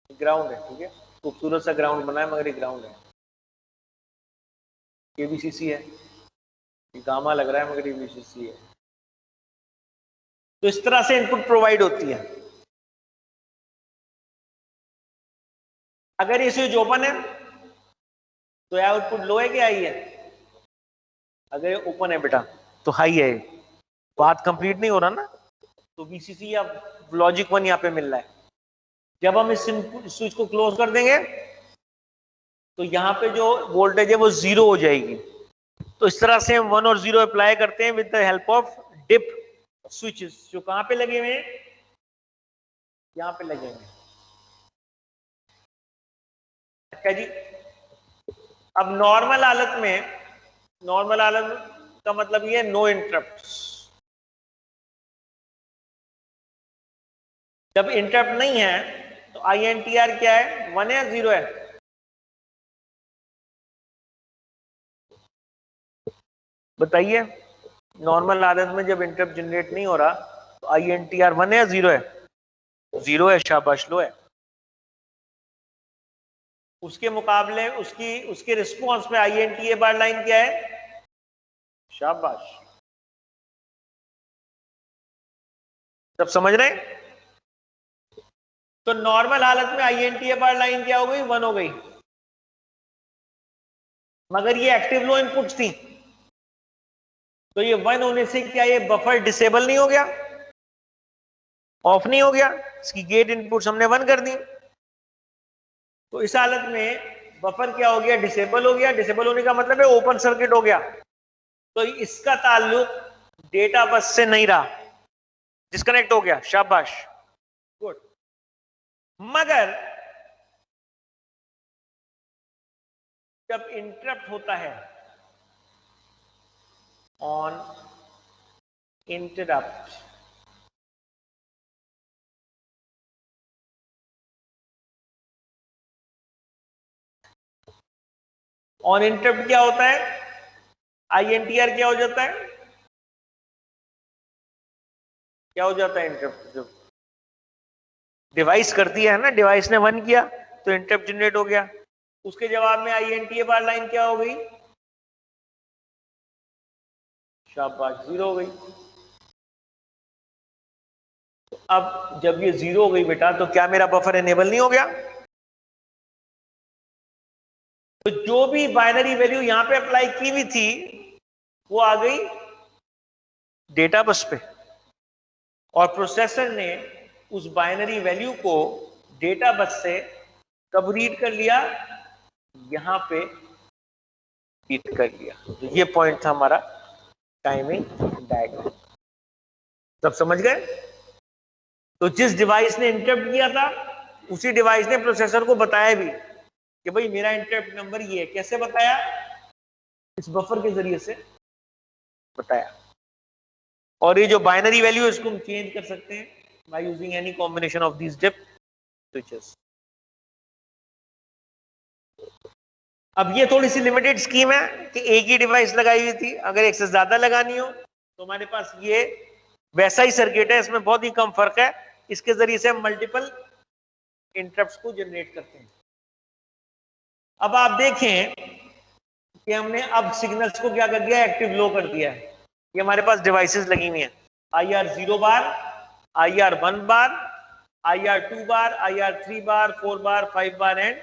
ग्राउंड है, ठीक है, खूबसूरत सा ग्राउंड बना है मगर ये ग्राउंड है। ये VCC है, ये गामा लग रहा है मगर ये VCC है। तो इस तरह से इनपुट प्रोवाइड होती है। अगर ये स्विच ओपन है तो आउटपुट लो है कि हाई है? अगर ये ओपन है बेटा तो हाई है। बात कंप्लीट नहीं हो रहा ना, तो VCC या लॉजिक 1 यहाँ पे मिल रहा है। जब हम इस स्विच को क्लोज कर देंगे तो यहाँ पे जो वोल्टेज है वो 0 हो जाएगी। तो इस तरह से हम 1 और 0 अप्लाई करते हैं with the help of DIP switches, जो कहां पे लगे हुए हैं? यहां पे लगे हुए हैं। अच्छा जी, अब नॉर्मल हालत में, नॉर्मल हालत का मतलब ये नो इंटरप्ट। जब इंटरप्ट नहीं है तो INTR क्या है? 1 है या 0 है? बताइए, नॉर्मल हालत में जब इंटरप्ट जनरेट नहीं हो रहा तो INTR 1 है या 0 है? 0 है, शाबाश, लो है। उसके मुकाबले उसके रिस्पॉन्स में INTA बार लाइन क्या है? शाबाश। सब समझ रहे हैं? तो नॉर्मल हालत में INTA बार लाइन क्या हो गई? 1 हो गई, मगर ये एक्टिव लो इनपुट्स थी, तो ये 1 होने से क्या ये बफर डिसेबल नहीं हो गया? ऑफ नहीं हो गया? इसकी गेट इनपुट्स हमने 1 कर दी। तो इस हालत में बफर क्या हो गया? डिसेबल हो गया। डिसेबल होने का मतलब है ओपन सर्किट हो गया। तो इसका ताल्लुक डेटा बस से नहीं रहा, डिस्कनेक्ट हो गया। शाबाश, गुड। मगर जब इंटरप्ट होता है, ऑन इंटरप्ट, ऑन इंटरप्ट क्या होता है? INTR क्या हो जाता है? क्या हो जाता है इंटरप्ट? जब डिवाइस करती है ना, डिवाइस ने 1 किया तो इंटरप्ट जनरेट हो गया। उसके जवाब में INTA बार लाइन क्या हो गई? शाबाश, 0 हो गई। तो अब जब ये 0 हो गई बेटा, तो क्या मेरा बफर एनेबल नहीं हो गया? तो जो भी बाइनरी वैल्यू यहां पे अप्लाई की हुई थी वो आ गई डेटा बस पे, और प्रोसेसर ने उस बाइनरी वैल्यू को डेटा बस से कब रीड कर लिया? यहां पे रीड कर लिया। तो ये पॉइंट था हमारा टाइमिंग डायग्राम। सब समझ गए? तो जिस डिवाइस ने इंटरप्ट किया था उसी डिवाइस ने प्रोसेसर को बताया भी कि भाई मेरा इंटरप्ट नंबर ये है। कैसे बताया? इस बफर के जरिए से बताया। और ये जो बाइनरी वैल्यू है इसको हम चेंज कर सकते हैं by using any combination of these DIP switches. अब ये थोड़ी सी लिमिटेड स्कीम है कि एक ही डिवाइस लगाई हुई थी। अगर एक से ज्यादा लगानी हो तो हमारे पास ये वैसा ही सर्किट है, इसमें बहुत ही कम फर्क है। इसके जरिए से हम मल्टीपल इंटरप्ट्स को जनरेट करते हैं। अब आप देखें कि हमने अब सिग्नल्स को क्या कर दिया? एक्टिव लो कर दिया है। ये हमारे पास डिवाइसेस लगी हुई हैं, IR0 bar, IR1 bar, IR2 bar, IR3 bar, 4 bar, 5 bar and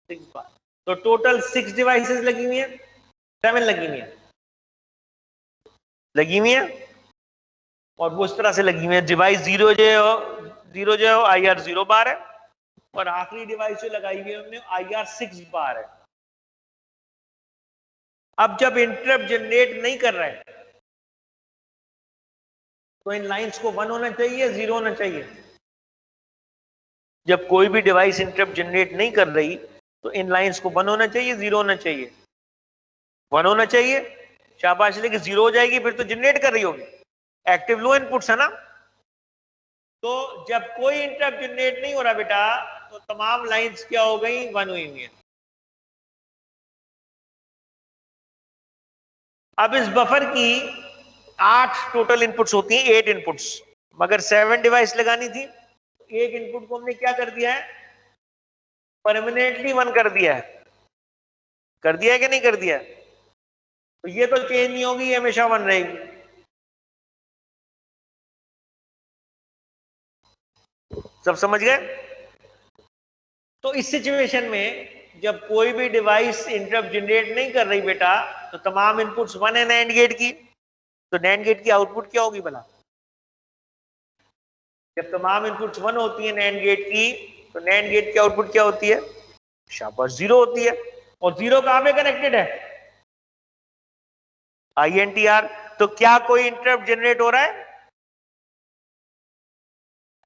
6 बार। तो टोटल 6 डिवाइसेस लगी हुई हैं, 7 लगी हुई हैं, लगी हुई हैं। और वो इस तरह से लगी हुई है, डिवाइस 0 जो है IR0 बार है, और आखिरी डिवाइस जो लगाई हुई है हमने IR6 बार है। अब जब इंटरप्ट जनरेट नहीं कर रहा है तो इन लाइंस को 1 होना चाहिए, 0 होना चाहिए। जब कोई भी डिवाइस इंटरप्ट जनरेट नहीं कर रही तो इन लाइंस को 1 होना चाहिए, 0 होना चाहिए। 1 होना चाहिए, शाबाश, लेकिन 0 हो जाएगी फिर तो जनरेट कर रही होगी, एक्टिव लो इनपुट्स है ना। तो जब कोई इंटरप्ट जनरेट नहीं हो रहा बेटा तो तमाम लाइंस क्या हो गई, 1 हुई हुई है। अब इस बफर की 8 टोटल इनपुट्स होती हैं, 8 इनपुट्स, मगर 7 डिवाइस लगानी थी। एक इनपुट को हमने क्या कर दिया है, परमानेंटली 1 कर दिया है। कर दिया है कि नहीं कर दिया है? तो ये तो चेंज नहीं होगी, ये हमेशा 1 रहेगी। सब समझ गए? तो इस सिचुएशन में जब कोई भी डिवाइस इंटरप्ट जनरेट नहीं कर रही बेटा तो तमाम इनपुट्स 1 है नैंड गेट की, तो नैंड गेट की आउटपुट क्या होगी भला? जब तमाम इनपुट्स 1 होती है नैंड गेट की तो नैंड गेट की आउटपुट क्या होती है? शाबाश, 0 होती है। और 0 कहां पे कनेक्टेड है? INTR। तो क्या कोई इंटरप्ट जनरेट हो रहा है?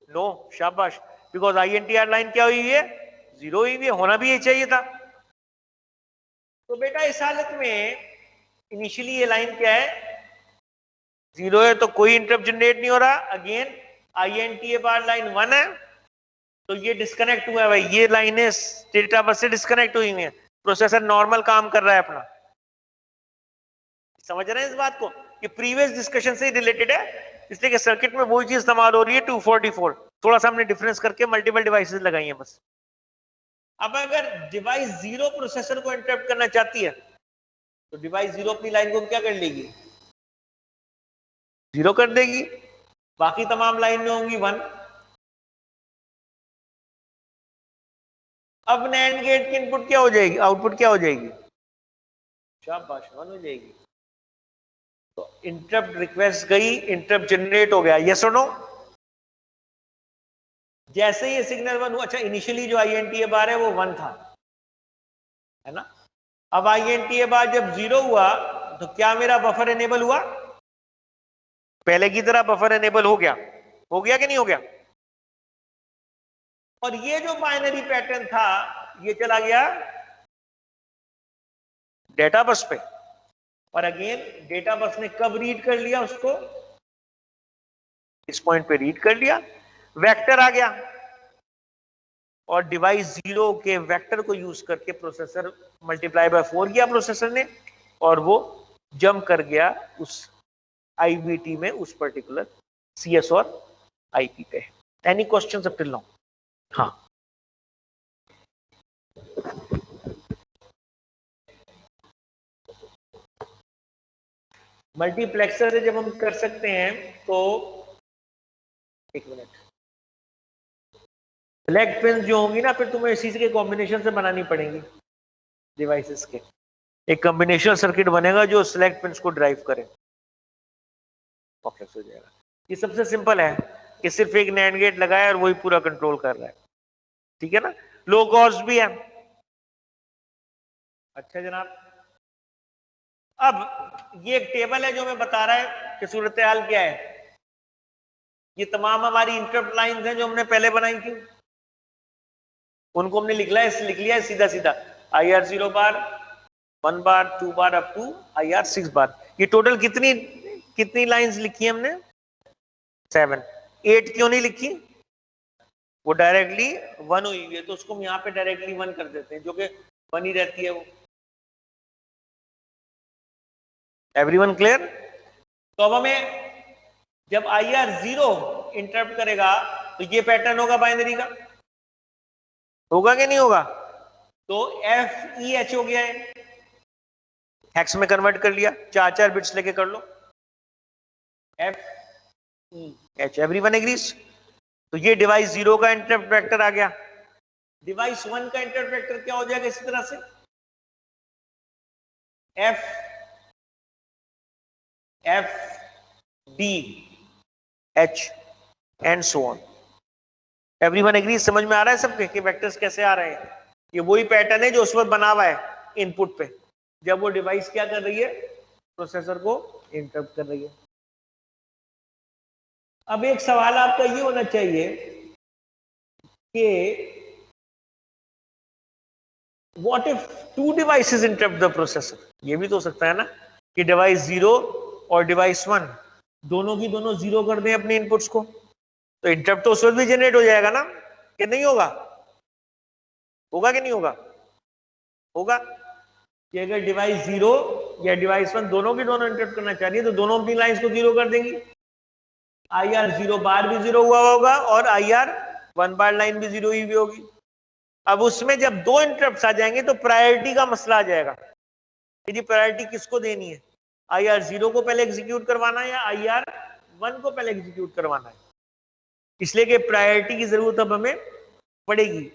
नो, शाबाश, बिकॉज INTR लाइन क्या हुई है? 0 हुई है, होना भी ये चाहिए था। तो बेटा इस हालत में इनिशियली ये लाइन क्या है? 0 है, तो कोई इंटरप्ट जनरेट नहीं हो रहा। अगेन INTA बार लाइन 1 है, तो ये डिस्कनेक्ट हुआ है भाई, ये लाइनें डेटा बस से डिस्कनेक्ट हुई हुई है। प्रोसेसर नॉर्मल काम कर रहा है अपना। समझ रहे हैं इस बात को? ये प्रीवियस डिस्कशन से रिलेटेड है, इसलिए कि सर्किट में वही चीज इस्तेमाल हो रही है 244, थोड़ा सा हमने डिफरेंस करके मल्टीपल डिवाइसेस लगाई हैं बस। अब अगर डिवाइस 0 प्रोसेसर को इंटरप्ट करना चाहती है तो डिवाइस 0 अपनी लाइन को क्या कर लेगी? 0 कर देगी, बाकी तमाम लाइन में होंगी 1। अब नैंड गेट की इनपुट क्या हो जाएगी, आउटपुट क्या हो जाएगी? शाबाश, 1 हो जाएगी। तो इंटरप्ट रिक्वेस्ट गई, इंटरप्ट जनरेट हो गया, यस और नो? जैसे ही सिग्नल 1 हुआ, अच्छा इनिशियली जो INTA बार है वो 1 था, है ना। अब INTA बार जब 0 हुआ तो क्या मेरा बफर एनेबल हुआ? पहले की तरह बफर एनेबल हो गया कि नहीं हो गया? और ये जो बाइनरी पैटर्न था ये चला गया डेटा बस पे, और अगेन डेटा बस ने कब रीड कर लिया उसको? इस पॉइंट पे रीड कर लिया, वेक्टर आ गया, और डिवाइस 0 के वेक्टर को यूज करके प्रोसेसर मल्टीप्लाई बाय 4 किया प्रोसेसर ने, और वो जंप कर गया उस IVT में, उस पर्टिकुलर CS और IP पे। Any questions up till now? हाँ, मल्टीप्लेक्सर से जब हम कर सकते हैं तो एक मिनट, सेलेक्ट पिन जो होंगी ना फिर तुम्हें इसी के कॉम्बिनेशन से बनानी पड़ेंगी डिवाइसेस के। एक कॉम्बिनेशनल सर्किट बनेगा जो सिलेक्ट पिन्स को ड्राइव करे, कॉम्प्लेक्स हो जाएगा। ये सबसे सिंपल है कि सिर्फ एक नैंड गेट लगाया और वही पूरा कंट्रोल कर रहा है, ठीक है ना। लो कॉस्ट भी है। अच्छा जनाब, अब ये एक टेबल है जो मैं बता रहा है कि सूरत हाल क्या है। ये तमाम हमारी इंटरप्ट लाइंस हैं जो हमने पहले बनाई थी, उनको हमने लिख लिया है सीधा सीधा। IR0 bar, 1 bar, 2 bar, up to IR6 बार। ये टोटल कितनी लाइंस लिखी है हमने? 7। 8 क्यों नहीं लिखी? वो डायरेक्टली 1 हुई है, तो उसको हम यहाँ पे डायरेक्टली 1 कर देते हैं, जो कि 1 ही रहती है वो। Everyone clear? तो अब हमें जब IR0 इंटरप्ट करेगा तो ये पैटर्न होगा बाइनरी का, होगा कि नहीं होगा? तो FEH हो गया है, हेक्स में कन्वर्ट कर लिया, 4 बिट्स लेके कर लो, FEH। Everyone agrees? तो ये डिवाइस 0 का इंटरप्ट वेक्टर आ गया। डिवाइस 1 का इंटरप्ट वेक्टर क्या हो जाएगा इसी तरह से? FDH and so on. Everyone agree? समझ में आ रहा है सबके कि वेक्टर्स कैसे आ रहे हैं? ये वही पैटर्न है जो उस पर बना हुआ है इनपुट पे, जब वो डिवाइस क्या कर रही है, प्रोसेसर को इंटरप्ट कर रही है। अब एक सवाल आपका ये होना चाहिए कि what if two devices interrupt the processor? ये भी तो हो सकता है ना कि डिवाइस 0 और डिवाइस 1 दोनों की दोनों 0 कर दें अपने इनपुट्स को, तो इंटरप्ट तो उस वक्त भी जनरेट हो जाएगा ना, कि नहीं होगा? होगा कि नहीं होगा? होगा कि अगर डिवाइस 0 या डिवाइस 1 दोनों की दोनों इंटरप्ट करना चाह रही है तो दोनों अपनी लाइंस को 0 कर देंगी। IR 0 बार भी 0 हुआ होगा और IR 1 बार लाइन भी 0 ही भी होगी। अब उसमें जब दो इंटरप्ट्स आ जाएंगे तो प्रायोरिटी का मसला आ जाएगा कि जी प्रायोरिटी किसको देनी है, IR 0 को पहले एग्जीक्यूट करवाना है या IR 1 को पहले एग्जीक्यूट करवाना है। इसलिए कि प्रायोरिटी की जरूरत अब हमें पड़ेगी,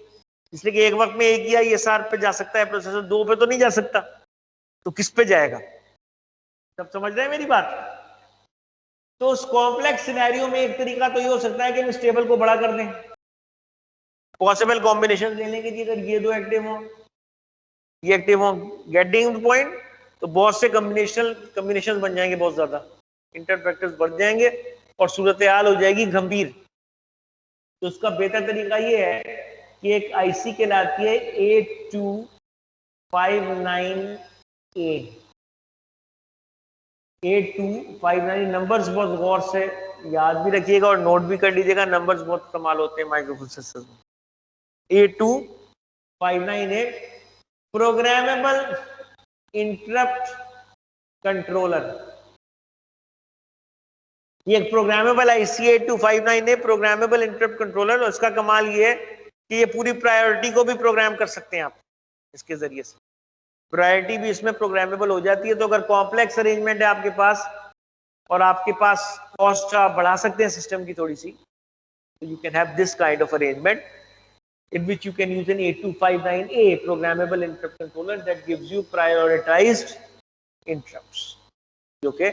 इसलिए कि एक वक्त में एक ही ISR पे जा सकता है प्रोसेसर, दो पे तो नहीं जा सकता, तो किस पे जाएगा? सब समझ रहे हैं मेरी बात? तो उस कॉम्प्लेक्स सिनेरियो में एक तरीका तो ये हो सकता है कि हम इस टेबल को बड़ा कर दें, पॉसिबल कॉम्बिनेशन ले लेंगे कि अगर ये दो एक्टिव हो, ये एक्टिव हो, गेटिंग द पॉइंट, तो बहुत से कॉम्बिनेशन बन जाएंगे, बहुत ज्यादा इंटरप्ट वेक्टर्स बढ़ जाएंगे और सूरत हाल हो जाएगी गंभीर। तो उसका बेहतर तरीका ये है कि एक आईसी कहलाती है 8259A। 8259 नंबर्स बहुत गौर से याद भी रखिएगा और नोट भी कर लीजिएगा, नंबर्स बहुत कमाल होते हैं माइक्रो प्रोसेसर में। 8259A programmable interrupt controller. ये एक programmable IC 8259A programmable interrupt controller, और इसका कमाल ये है कि ये पूरी प्रायोरिटी को भी प्रोग्राम कर सकते हैं आप इसके जरिए से, प्रायोरिटी भी इसमें प्रोग्रामेबल हो जाती है। तो अगर कॉम्प्लेक्स अरेंजमेंट है आपके पास और आपके पास कॉस्ट आप बढ़ा सकते हैं सिस्टम की थोड़ी सी, तो you can have this kind of arrangement in which you can use an 8259A programmable interrupt controller that gives you prioritized interrupts, जो कि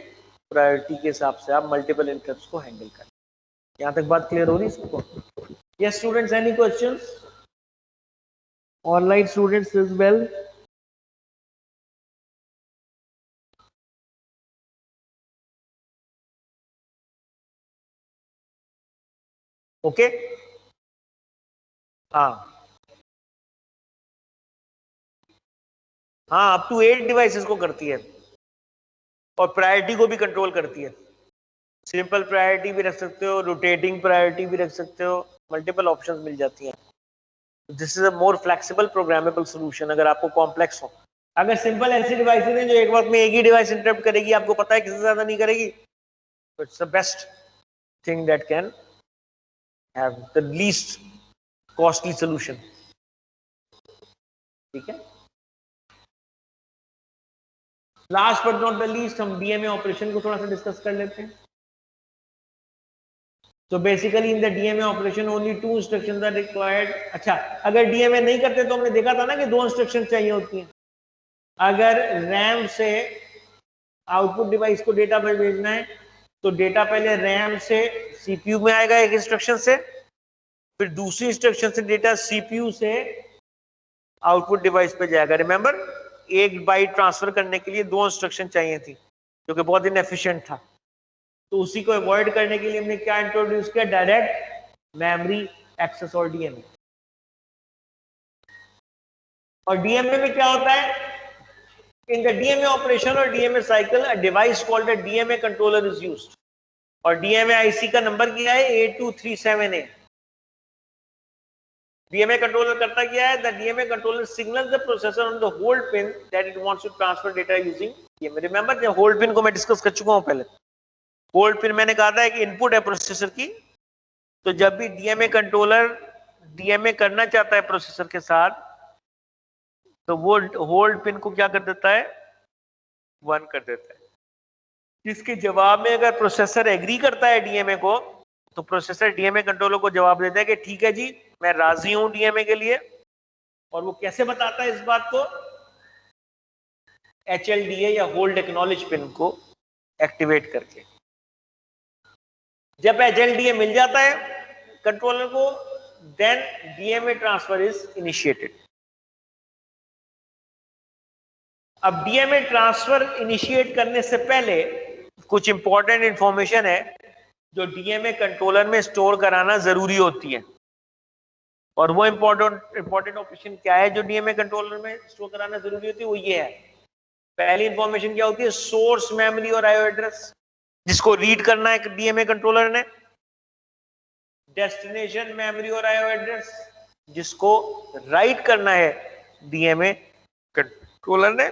प्रायोरिटी के हिसाब से आप मल्टीपल इंटरप्ट्स को हैंडल करें। यहां तक बात क्लियर हो रही है सबको? Yes students, any questions? Online students as well? Okay हाँ अप टू 8 डिवाइसेस को करती है और प्रायोरिटी को भी कंट्रोल करती है। सिंपल प्रायोरिटी भी रख सकते हो, रोटेटिंग प्रायोरिटी भी रख सकते हो, मल्टीपल ऑप्शंस मिल जाती हैं। This is a more flexible programmable solution अगर आपको कॉम्प्लेक्स हो। अगर सिंपल ऐसी डिवाइसेस हैं जो एक वक्त में एक ही डिवाइस इंटरप्ट करेगी, आपको पता है किससे ज्यादा नहीं करेगी, तो it's the best thing that can have the least costly solution. ठीक है, last but not the least हम डीएमए ऑपरेशन को थोड़ा सा डिस्कस कर लेते हैं। तो basically in the DMA operation only 2 instructions are required. अच्छा, अगर डीएमए नहीं करते तो हमने देखा था ना कि 2 इंस्ट्रक्शन चाहिए होती हैं। अगर रैम से आउटपुट डिवाइस को डेटा भेजना है तो डेटा पहले रैम से सीपीयू में आएगा एक इंस्ट्रक्शन से, फिर दूसरी इंस्ट्रक्शन से डेटा सीपीयू से आउटपुट डिवाइस पे जाएगा। रिमेंबर, एक बाइट ट्रांसफर करने के लिए 2 इंस्ट्रक्शन चाहिए थी, जो कि बहुत इनएफिशिएंट था। तो उसी को अवॉइड करने के लिए हमने क्या इंट्रोड्यूस किया, डायरेक्ट मेमोरी एक्सेस और डीएमए। और डीएमए में क्या होता है, इन द डीएमए ऑपरेशन और DMA cycle a device called a DMA controller is used. और डीएमए आईसी का नंबर क्या है, 8237A। डीएमए कंट्रोलर करता क्या है, the DMA controller signals the processor on the hold pin that it wants to transfer data using DMA. Remember, जो hold pin को मैं डिस्कस कर चुका हूं पहले। होल्ड पिन मैंने कहा था कि इनपुट है प्रोसेसर की, तो जब भी डीएमए कंट्रोलर डीएमए करना चाहता है प्रोसेसर के साथ, तो वो होल्ड पिन को क्या कर देता है, 1 कर देता है। जिसके जवाब में अगर प्रोसेसर एग्री करता है डीएमए को, तो प्रोसेसर डीएमए कंट्रोलर को जवाब देता है कि ठीक है जी, मैं राजी हूं डीएमए के लिए। और वो कैसे बताता है इस बात को, HLDA या होल्ड एक्नॉलेज पिन को एक्टिवेट करके। जब HLDA मिल जाता है कंट्रोलर को, then DMA transfer is initiated. अब DMA ट्रांसफर इनिशिएट करने से पहले कुछ इंपॉर्टेंट इंफॉर्मेशन है जो DMA कंट्रोलर में स्टोर कराना जरूरी होती है, और वो इंपॉर्टेंट ऑपरेशन क्या है जो DMA कंट्रोलर में स्टोर कराना जरूरी होती है, वो ये है। पहली इंफॉर्मेशन क्या होती है? सोर्स मेमोरी और आईओ एड्रेस, जिसको रीड करना है DMA कंट्रोलर ने। डेस्टिनेशन मेमोरी और आईओ एड्रेस, जिसको राइट करना है DMA कंट्रोलर ने।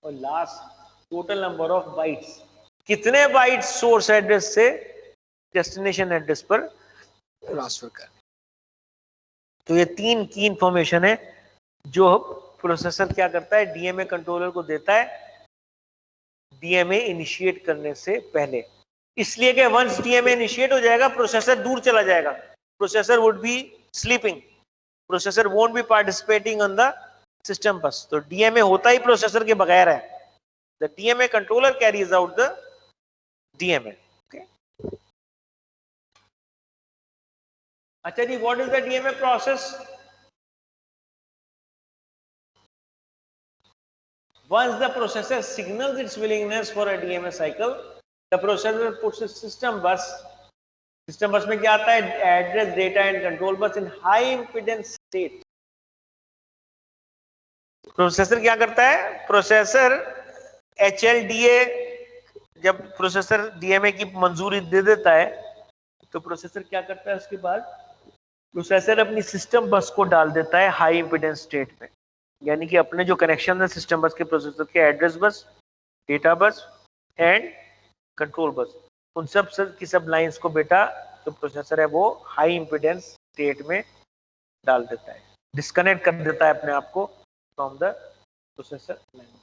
और last, total number of bytes, कितने बाइट्स सोर्स एड्रेस से डेस्टिनेशन एड्रेस पर ट्रांसफर कर। तो ये 3 की इंफॉर्मेशन है जो प्रोसेसर क्या करता है, DMA कंट्रोलर को देता है DMA इनिशिएट करने से पहले। इसलिए कि वंस DMA इनिशिएट हो जाएगा प्रोसेसर दूर चला जाएगा, processor would be sleeping, processor won't be participating on the system बस। तो DMA होता ही प्रोसेसर के बगैर है। The DMA controller carries out the DMA. Okay. अच्छा जी, what is the DMA process? Once the processor signals its willingness for a DMA cycle, the processor puts a system bus. System bus में क्या आता है? Address, data and control bus in high impedance state. Processor क्या करता है? Processor HLDA, जब processor DMA की मंजूरी दे देता है तो प्रोसेसर क्या करता है? उसके बाद प्रोसेसर अपनी सिस्टम बस को डाल देता है हाई इंपीडेंस स्टेट में, यानी कि अपने जो कनेक्शन है सिस्टम बस के प्रोसेसर के, address bus, data bus and control bus, उन सब की सब लाइंस को बेटा जो प्रोसेसर है वो हाई इंपीडेंस स्टेट में डाल देता है, डिस्कनेक्ट कर देता है अपने आप को फ्रॉम द प्रोसेसर लाइन।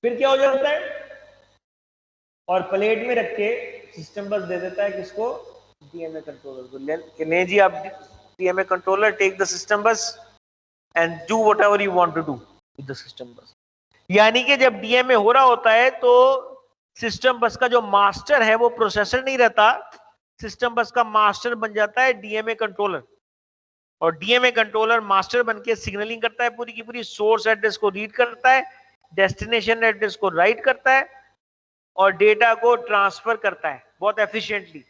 फिर क्या हो जाता है? और प्लेट में रख के सिस्टम बस दे देता है किसको? DMA कंट्रोलर को। कि नहीं जी, आप DMA controller take the system bus and do whatever you want to do with the system bus. यानी कि जब DMA हो रहा होता है तो सिस्टम बस का जो मास्टर है वो प्रोसेसर नहीं रहता, सिस्टम बस का मास्टर बन जाता है DMA कंट्रोलर, और DMA कंट्रोलर मास्टर बनके सिग्नलिंग करता है पूरी की पूरी, सोर्स एड्रेस को रीड करता है, डेस्टिनेशन एड्रेस को राइट करता है और डेटा को ट्रांसफर करता है बहुत एफिशिएंटली।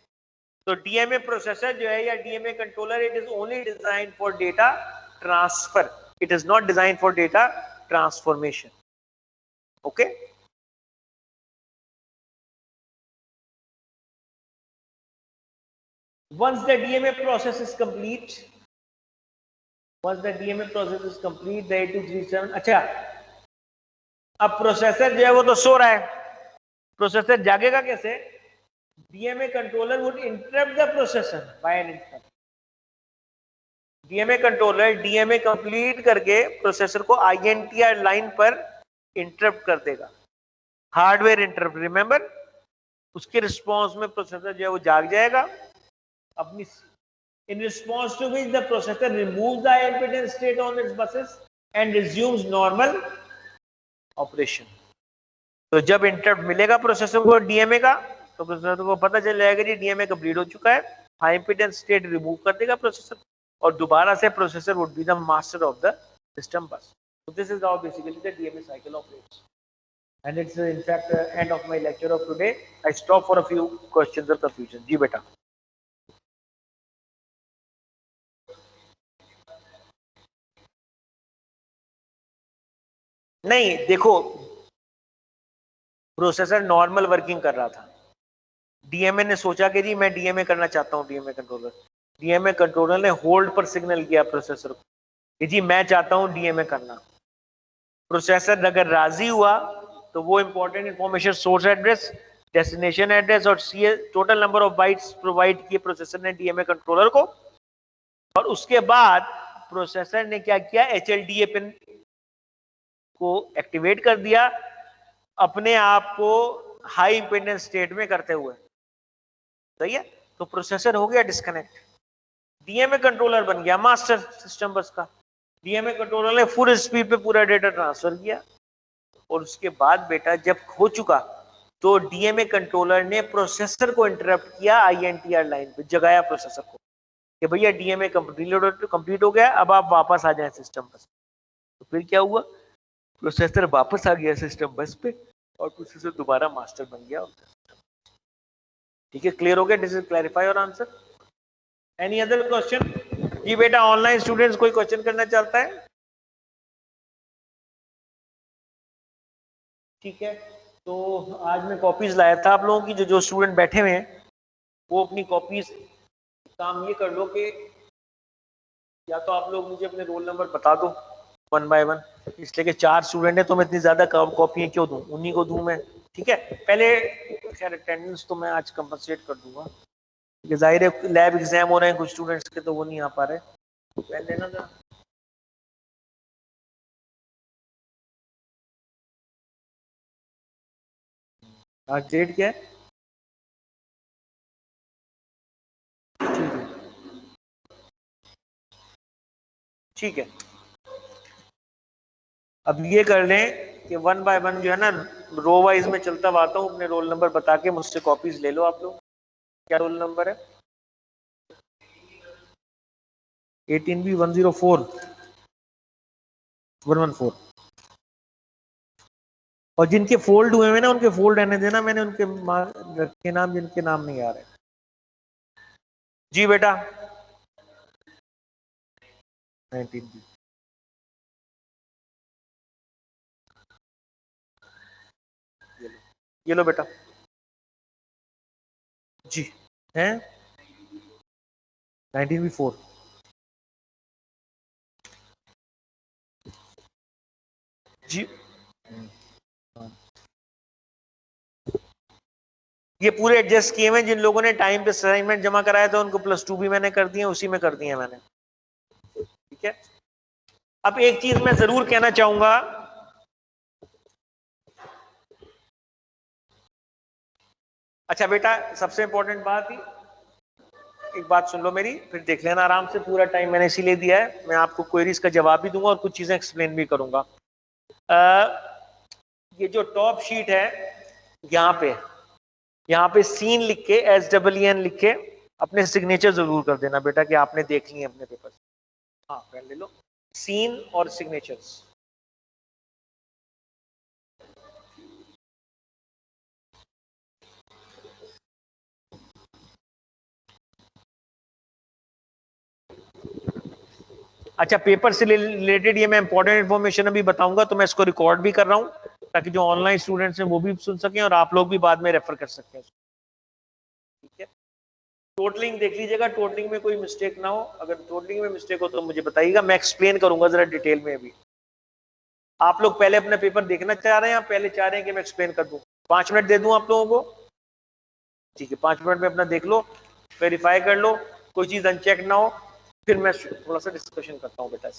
तो DMA प्रोसेसर जो है या DMA controller, it is only design for data transfer, it is not design for data transformation. Okay, once the DMA process is complete, the A to G7। अच्छा, अब processor जो है वो तो सो रहा है, प्रोसेसर जागेगा कैसे? DMA controller would interrupt the processor by an interrupt. DMA controller DMA complete करके प्रोसेसर को INTR लाइन पर इंटरप्ट कर देगा, हार्डवेयर इंटरप्ट, रिमेंबर। उसके रिस्पॉन्स में प्रोसेसर जो है वो जाग जाएगा अपनी, in response to which the processor removes the high impedance state on its buses and resumes normal operation। तो जब इंटरप्ट मिलेगा प्रोसेसर को DMA का तो प्रोसेसर को पता चल जाएगा कि DMA कंप्लीट हो चुका है, हाई इंपीडेंस स्टेट रिमूव कर देगा प्रोसेसर और दोबारा से processor would be the master of the system बस। So this is how basically the DMA cycle operates, and it's in fact end of my lecture of today. I stop for a few questions or confusion। जी बेटा। नहीं देखो, processor normal working कर रहा था, DMA ने सोचा कि जी मैं DMA करना चाहता हूं, DMA कंट्रोलर ने होल्ड पर सिग्नल किया प्रोसेसर को कि जी मैं चाहता हूं DMA करना। प्रोसेसर अगर राजी हुआ तो वो important information source address, destination address और total number of bytes provide किए प्रोसेसर ने DMA कंट्रोलर को, और उसके बाद प्रोसेसर ने क्या किया? HLDA पिन को एक्टिवेट कर दिया अपने आप को हाई इंपीडेंस स्टेट में करते हुए। सही है, तो प्रोसेसर हो गया डिस्कनेक्ट, DMA कंट्रोलर बन गया मास्टर सिस्टम बस का। DMA कंट्रोलर ने फुल स्पीड पे पूरा डेटा ट्रांसफर किया और उसके बाद बेटा जब हो चुका तो डीएमए कंट्रोलर ने प्रोसेसर को इंटरप्ट किया आईएनटीआर लाइन पे, जगाया प्रोसेसर को कि भैया डीएमए कंप्लीट हो गया, अब आप वापस आ जाएं सिस्टम बस। तो फिर क्या हुआ, प्रोसेसर वापस आ गया सिस्टम बस पे और प्रोसेसर दोबारा मास्टर बन गया। ठीक है, क्लियर हो गया? दिस इज क्लैरिफाई और आंसर। Any other question? जी बेटा, ऑनलाइन स्टूडेंट्स कोई क्वेश्चन करना चाहता है? ठीक है, तो आज मैं कॉपीज लाया था आप लोगों की। जो जो स्टूडेंट बैठे हुए हैं वो अपनी कॉपीज, काम ये कर लो कि या तो आप लोग मुझे अपने रोल नंबर बता दो 1 बाय 1, इसलिए कि 4 स्टूडेंट है तो मैं इतनी ज्यादा कॉपियां क्यों दूं, उन्हीं को दूं मैं। ठीक है, पहले खैर अटेंडेंस तो मैं आज कंपनसेट कर दूंगा, क्योंकि जाहिर है लैब एग्जाम हो रहे हैं कुछ स्टूडेंट्स के, तो वो नहीं आ पा रहे। पहले ना आज डेट क्या है? ठीक है, अब ये कर लें कि 1 बाय 1 जो है ना, रो वाइज में चलता आता हूँ, अपने रोल नंबर बता के मुझसे कॉपीज ले लो आप लोग। क्या रोल नंबर है? 18B 104 114। और जिनके फोल्ड हुए हैं ना उनके फोल्ड रहने देना, मैंने उनके रखे नाम जिनके नाम नहीं आ रहे। जी बेटा, 19B। ये लो बेटा जी, हैं 19B 4। जी ये पूरे एडजस्ट किए हुए, जिन लोगों ने टाइम पे असाइनमेंट जमा कराया था उनको +2 भी मैंने कर दिए, उसी में कर दिए मैंने। ठीक है, अब एक चीज मैं जरूर कहना चाहूंगा, अच्छा बेटा सबसे इंपॉर्टेंट बात ही, एक बात सुन लो मेरी, फिर देख लेना आराम से। पूरा टाइम मैंने इसीलिए दिया है, मैं आपको क्वेरीज का जवाब भी दूंगा और कुछ चीजें एक्सप्लेन भी करूंगा। ये जो टॉप शीट है, यहाँ पे सीन लिख के SEEN लिख के अपने सिग्नेचर जरूर कर देना बेटा कि आपने देख लिए अपने पेपर। हाँ पेन ले लो, सीन और सिग्नेचर्स। अच्छा, पेपर से रिलेटेड ये मैं इंपॉर्टेंट इन्फॉर्मेशन अभी बताऊंगा, तो मैं इसको रिकॉर्ड भी कर रहा हूं ताकि जो ऑनलाइन स्टूडेंट्स हैं वो भी सुन सकें और आप लोग भी बाद में रेफर कर सकते हैं। ठीक है, टोटलिंग देख लीजिएगा, टोटलिंग में कोई मिस्टेक ना हो। अगर टोटलिंग में मिस्टेक हो तो मुझे बताइएगा, मैं एक्सप्लेन करूंगा जरा डिटेल में। अभी आप लोग पहले अपना पेपर देखना चाह रहे हैं या पहले चाह रहे हैं कि मैं एक्सप्लेन कर दूं? 5 मिनट दे दूं आप लोगों को? ठीक है, 5 मिनट में अपना देख लो, वेरीफाई कर लो, कोई चीज अनचेक ना हो, फिर मैं थोड़ा सा डिस्कशन करता हूँ बेटा।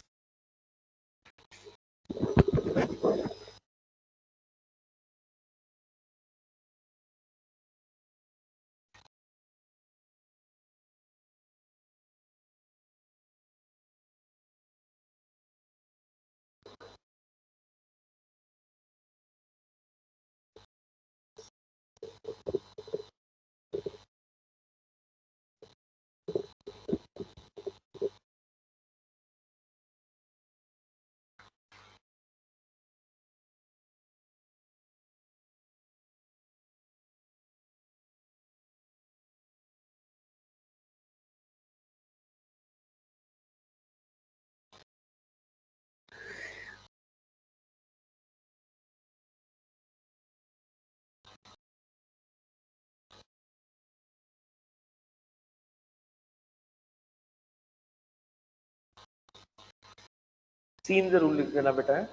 सीन जरूर लिख देना बेटा है,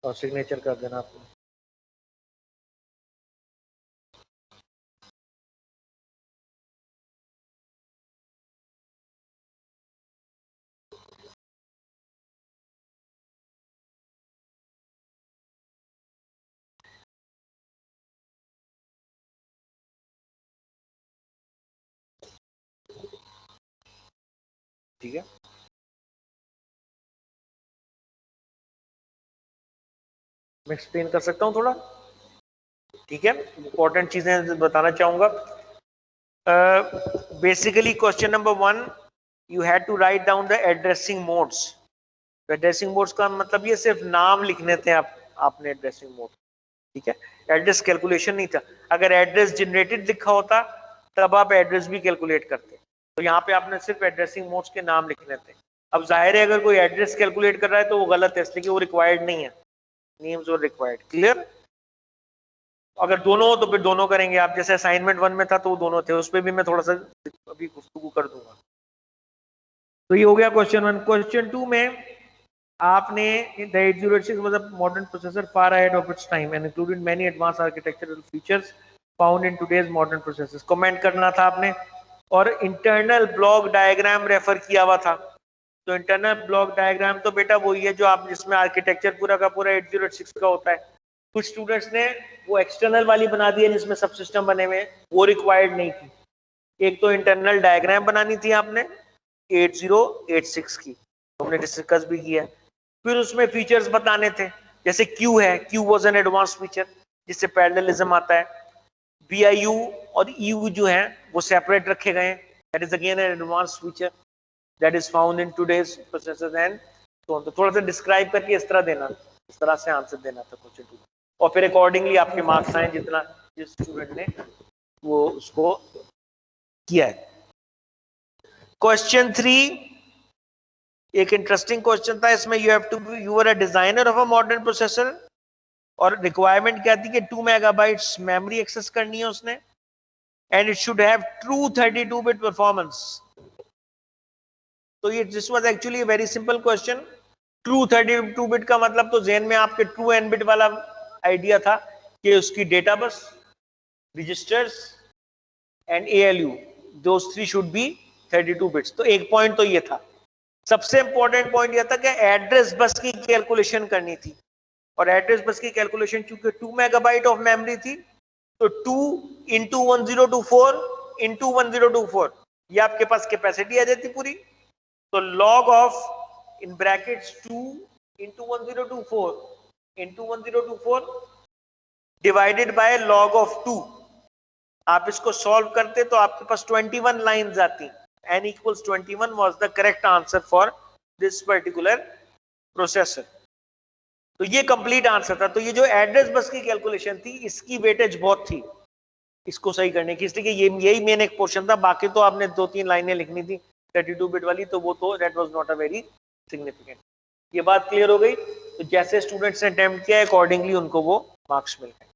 और सिग्नेचर कर देना आपको। ठीक है, मैं एक्सप्लेन कर सकता हूं थोड़ा, ठीक है? इंपॉर्टेंट चीजें बताना चाहूंगा। Basically question number 1, you had to write down the addressing modes. Addressing modes का मतलब ये सिर्फ नाम लिखने थे आपने एड्रेसिंग मोड, ठीक है? एड्रेस कैलकुलेशन नहीं था। अगर एड्रेस जनरेटेड लिखा होता तब आप एड्रेस भी कैलकुलेट करते, तो यहाँ पे आपने सिर्फ एड्रेसिंग मोड्स के नाम लिखने थे। अब जाहिर है अगर कोई एड्रेस कैलकुलेट कर रहा है तो वो गलत है, इसलिए कि वो रिक्वायर्ड नहीं है, नेम्स और रिक्वायर्ड। क्लियर? अगर दोनों हो तो फिर दोनों करेंगे आप, जैसे असाइनमेंट 1 में था तो वो दोनों थे, उस पर भी मैं थोड़ा सा अभी गुफ्तगू कर दूंगा। तो ये हो गया क्वेश्चन 1। क्वेश्चन 2 में आपने the 8086 was a modern processor far ahead of its time and included many advanced architectural features found in today's modern processors। Comment करना था आपने, और इंटरनल ब्लॉक डायग्राम रेफर किया हुआ था। तो इंटरनल ब्लॉक डायग्राम तो बेटा वही है जो आप, जिसमें आर्किटेक्चर पूरा का पूरा 8086 का होता है। कुछ स्टूडेंट्स ने वो एक्सटर्नल वाली बना दी है जिसमें सब सिस्टम बने हुए, वो रिक्वायर्ड नहीं थी। एक तो इंटरनल डायग्राम बनानी थी आपने 8086 की, हमने डिस्कस भी किया। फिर उसमें फीचर्स बताने थे, जैसे क्यू है, Q was an advance feature जिससे पैरेललिज्म आता है। BIU और EU जो है वो सेपरेट रखे गए हैं, that is again an advance feature that is found in today's processors and तो थोड़ा सा डिस्क्राइब करके इस तरह देना, इस तरह से आंसर देना था क्वेश्चन 2, और फिर अकॉर्डिंगली आपके मार्क्स आए जितना जिस स्टूडेंट ने वो उसको किया है। क्वेश्चन 3 एक इंटरेस्टिंग क्वेश्चन था, इसमें you are a designer of a modern processor, और रिक्वायरमेंट क्या थी कि 2 मेगाबाइट्स मेमोरी एक्सेस करनी है उसने, and it should have true 32 bit performance. तो ये this was actually very simple question. True 32 bit का मतलब तो जेन में आपके ट्रू एन बिट वाला आइडिया था कि उसकी data bus, registers and ALU, those 3 should be 32 bits. तो एक पॉइंट तो ये था। सबसे इंपॉर्टेंट पॉइंट यह था कि एड्रेस बस की कैलकुलेशन करनी थी, और एड्रेस बस की कैलकुलेशन चूंकि 2 मेगाबाइट ऑफ मेमोरी थी, तो 2 इंटू 1024 इंटू 1024 ये आपके पास कैपेसिटी आ जाती पूरी। तो log of in brackets 2 into 1024 into 1024 divided by log of 2, आप इसको सॉल्व करते तो आपके पास 21 लाइंस आती। n equals 21 was the correct answer for this particular processor। तो ये कंप्लीट आंसर था। तो ये जो एड्रेस बस की कैलकुलेशन थी इसकी वेटेज बहुत थी इसको सही करने की, इसलिए ये यही मेन एक पोर्शन था। बाकी तो आपने 2-3 लाइनें लिखनी थी 32 बिट वाली, तो वो तो that was not a very significant. ये बात क्लियर हो गई। तो जैसे स्टूडेंट्स ने अटेम्प्ट किया अकॉर्डिंगली उनको वो मार्क्स मिल गए।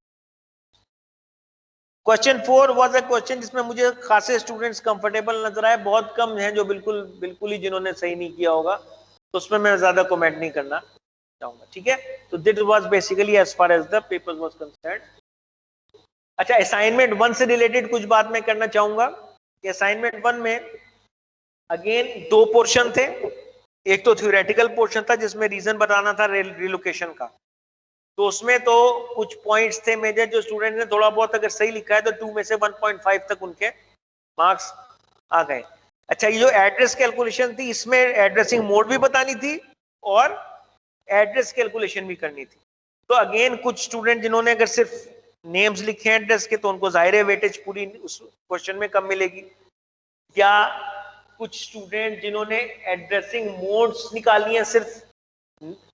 क्वेश्चन 4 वाज अ क्वेश्चन जिसमें मुझे खासे स्टूडेंट्स कंफर्टेबल नजर आए, बहुत कम हैं जो बिल्कुल ही जिन्होंने सही नहीं किया होगा, तो उसमें मैं ज्यादा कमेंट नहीं करना चाहूंगा, ठीक है? तो this was basically as far as the paper was concerned. अच्छा, असाइनमेंट 1 से रिलेटेड कुछ बात मैं करना चाहूंगा कि असाइनमेंट 1 में अगेन 2 पोर्शन थे। एक तो थ्योरेटिकल पोर्शन था जिसमें रीजन बताना था रिलोकेशन का, तो उसमें तो कुछ पॉइंट्स थे मेजर जो स्टूडेंट ने थोड़ा बहुत अगर सही लिखा है तो 2 में से 1.5 तक उनके मार्क्स आ गए। अच्छा, ये जो एड्रेस कैलकुलेशन थी इसमें एड्रेसिंग मोड भी बतानी थी और एड्रेस कैलकुलेशन भी करनी थी। तो अगेन कुछ स्टूडेंट जिन्होंने अगर सिर्फ नेम्स लिखे हैं एड्रेस के, तो उनको जाहिर है वेटेज पूरी उस क्वेश्चन में कम मिलेगी। या कुछ स्टूडेंट जिन्होंने एड्रेसिंग मोड्स निकाली हैं, सिर्फ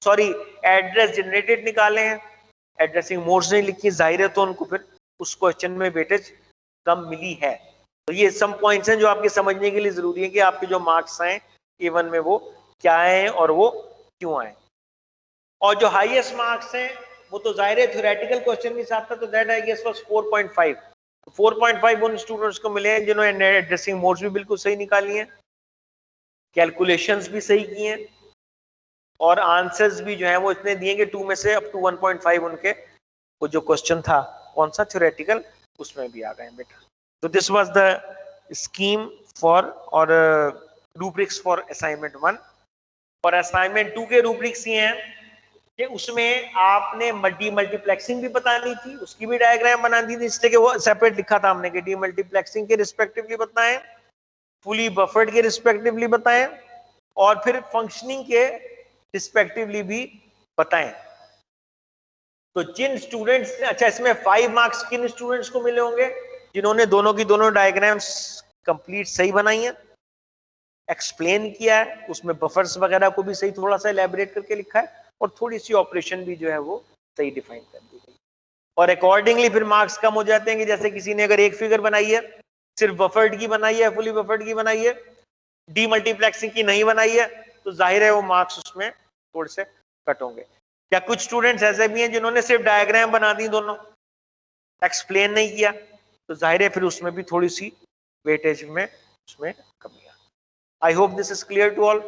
सॉरी एड्रेस जनरेटेड निकाले हैं, एड्रेसिंग मोड्स नहीं लिखी, जाहिर है तो उनको फिर उस क्वेश्चन में वेटेज कम मिली है। तो ये सम पॉइंट्स हैं जो आपके समझने के लिए जरूरी है कि आपके जो मार्क्स आए A1 में वो क्या आए और वो क्यों आए। और जो हाईएस्ट मार्क्स हैं वो तो जाहिर है थ्योरेटिकल क्वेश्चन के साथ था, तो दैट आई गेस वाज 4.5। 4.5 उन स्टूडेंट्स को मिले हैं जिन्होंने एड्रेसिंग मोड्स भी बिल्कुल सही निकाली हैं, कैलकुलेशंस भी सही की हैं, और आंसर्स भी जो है वो इतने दिए कि 2 में से अप टू 1.5 उनके वो जो क्वेश्चन था कौन सा थ्योरेटिकल उसमें भी आ गए बेटा। तो this was the scheme for और रूब्रिक्स फॉर असाइनमेंट 1। और असाइनमेंट 2 के रूब्रिक्स ये हैं कि उसमें आपने मल्टीप्लेक्सिंग भी बतानी थी, उसकी भी डायग्राम बनानी थी, इसलिए कि वो सेपरेट लिखा था हमने कि डीमल्टीप्लेक्सिंग के रिस्पेक्टिवली बताएं, फुली बफर्ड के रिस्पेक्टिवली बताएं, और फिर फंक्शनिंग के रिस्पेक्टिवली भी बताएं। तो जिन स्टूडेंट्स ने, अच्छा इसमें 5 मार्क्स किन स्टूडेंट्स को मिले होंगे? जिन्होंने दोनों की दोनों डायग्राम्स कंप्लीट सही बनाई है, एक्सप्लेन किया है, उसमें बफर्स वगैरह को भी सही थोड़ा सा इलेबोरेट करके लिखा है, और थोड़ी सी ऑपरेशन भी जो है वो सही डिफाइन कर दी गई, और अकॉर्डिंगली फिर मार्क्स कम हो जाते हैं कि जैसे किसी ने अगर एक फिगर बनाई है, सिर्फ बफर्ड की बनाई है, फुली बफर्ड की बनाई है, डीमल्टीप्लेक्सिंग की नहीं बनाई है, तो जाहिर है वो मार्क्स उसमें थोड़े से कट होंगे। या कुछ स्टूडेंट्स ऐसे भी हैं जिन्होंने सिर्फ डायग्राम बना दी, दोनों एक्सप्लेन नहीं किया, तो जाहिर है फिर उसमें भी थोड़ी सी वेटेज में उसमें कमी आ। I hope this is clear to all.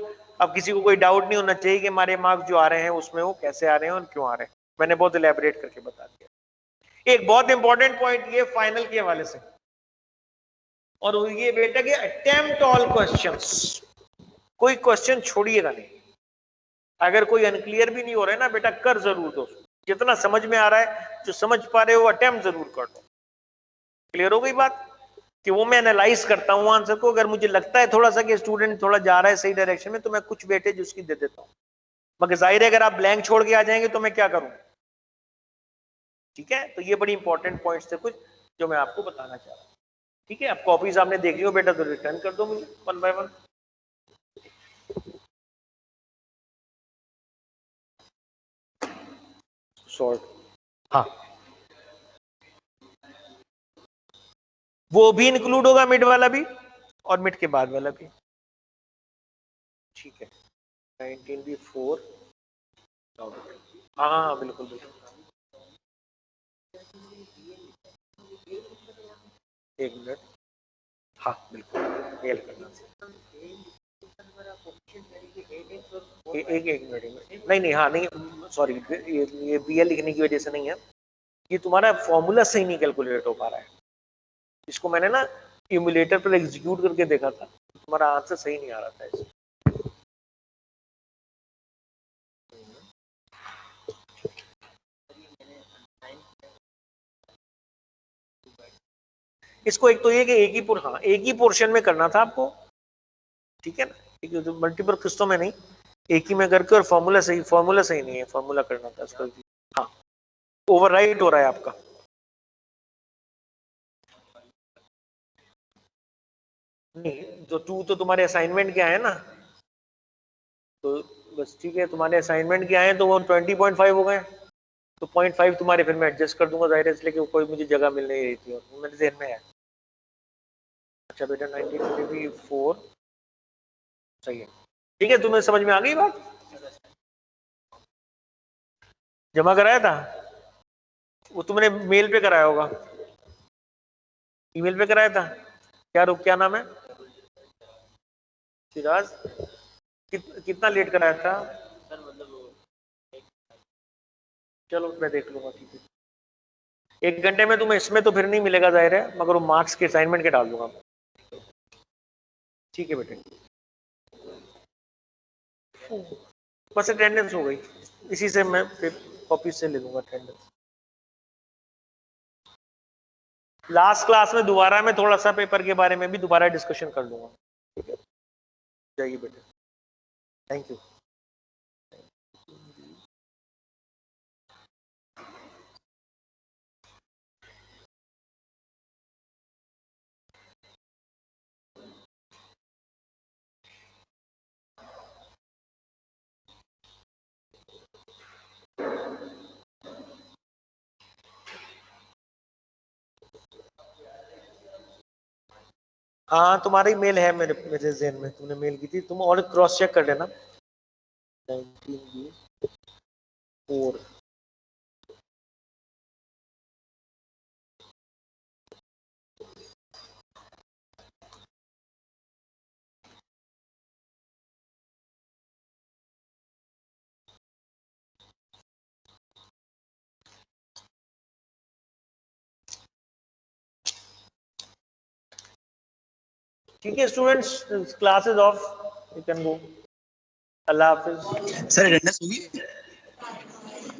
अब किसी को कोई डाउट नहीं होना चाहिए कि हमारे मार्क्स जो आ रहे हैं उसमें वो कैसे आ रहे हैं और क्यों आ रहे हैं। मैंने बहुत इलेबोरेट करके बता दिया। एक बहुत इंपॉर्टेंट पॉइंट ये फाइनल के हवाले से, और ये बेटा कि अटेम्प्ट ऑल क्वेश्चंस, कोई क्वेश्चन छोड़िएगा नहीं। अगर कोई अनक्लियर भी नहीं हो रहा है ना बेटा, कर जरूर दो, जितना समझ में आ रहा है, जो समझ पा रहे हो अटेम्प्ट जरूर कर दो। क्लियर हो गई बात? कि वो मैं एनालाइज करता हूं आंसर को, अगर मुझे लगता है थोड़ा सा कि स्टूडेंट थोड़ा जा रहा है सही डायरेक्शन में, तो मैं कुछ वेटेज उसकी दे देता हूं। मगर जाहिर है अगर आप ब्लैंक छोड़ के आ जाएंगे तो मैं क्या करूं? ठीक है, तो ये बड़ी इंपॉर्टेंट पॉइंट्स थे कुछ जो मैं आपको बताना चाह रहा हूं। ठीक है, आप कॉपीज आपने देख ली हो बेटा, तो रिटर्न कर दो मुझे वन बाय वन। सॉर्ट, हाँ वो भी इंक्लूड होगा, मिड वाला भी और मिड के बाद वाला भी। ठीक है, 19B4, हाँ बिल्कुल बिल्कुल, एक मिनट, हाँ बिल्कुल मेल करना। एक मिनट, नहीं नहीं, हाँ नहीं सॉरी, ये BL लिखने की वजह से नहीं है, ये तुम्हारा फॉर्मूला सही नहीं कैलकुलेट हो पा रहा है। इसको मैंने ना इम्यूलेटर पर एग्जीक्यूट करके देखा था, तुम्हारा आंसर सही नहीं आ रहा था इसमें। इसको एक तो ये कि एक ही पोर्शन में करना था आपको, ठीक है ना, तो मल्टीपल किस्तों में नहीं, एक ही में करके, और फॉर्मूला सही नहीं है, फॉर्मूला करना था इसको। हाँ, ओवरराइट हो रहा है आपका। नहीं, जो 2 तो तुम्हारे असाइनमेंट के आए ना, तो बस ठीक है, तुम्हारे असाइनमेंट के आए तो वो 20.5 हो गए, तो 0.5 तुम्हारे फिर मैं एडजस्ट कर दूंगा, जाहिर है, इसलिए कि कोई मुझे जगह मिल नहीं रही थी और मेरे ध्यान में है। अच्छा बेटा 1924 सही है, ठीक है, तुम्हें समझ में आ गई बात? जमा कराया था वो तुमने मेल पे कराया होगा, ईमेल पे कराया था? क्या नाम है? सिराज। कितना लेट कराया था? चलो मैं देख लूंगा, ठीक है, 1 घंटे में तुम्हें इसमें तो फिर नहीं मिलेगा जाहिर है, मगर वो मार्क्स के असाइनमेंट के डाल दूंगा। ठीक है बेटे, बस अटेंडेंस हो गई, इसी से मैं फिर कॉपी से ले लूंगा अटेंडेंस। लास्ट क्लास में दोबारा मैं थोड़ा सा पेपर के बारे में भी दोबारा डिस्कशन कर लूंगा। ठीक है, जाइए बेटे, थैंक यू। हाँ तुम्हारी मेल है मेरे ज़हन में, तुमने मेल की थी, तुम और क्रॉस चेक कर लेना। 19B4 ठीक है students, class is of, you can go. Allah Hafiz. Sir attendance होगी?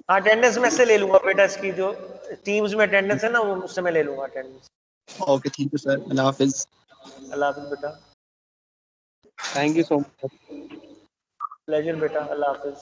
हाँ अटेंडेंस में से ले लूंगा बेटा, इसकी जो टीम्स में अटेंडेंस है ना, वो मुझसे मैं ले लूंगा attendance. Okay thank you sir, अल्लाह हाफिज। अल्लाह हाफिज बेटा, thank you so much. Pleasure बेटा, अल्लाह हाफिज।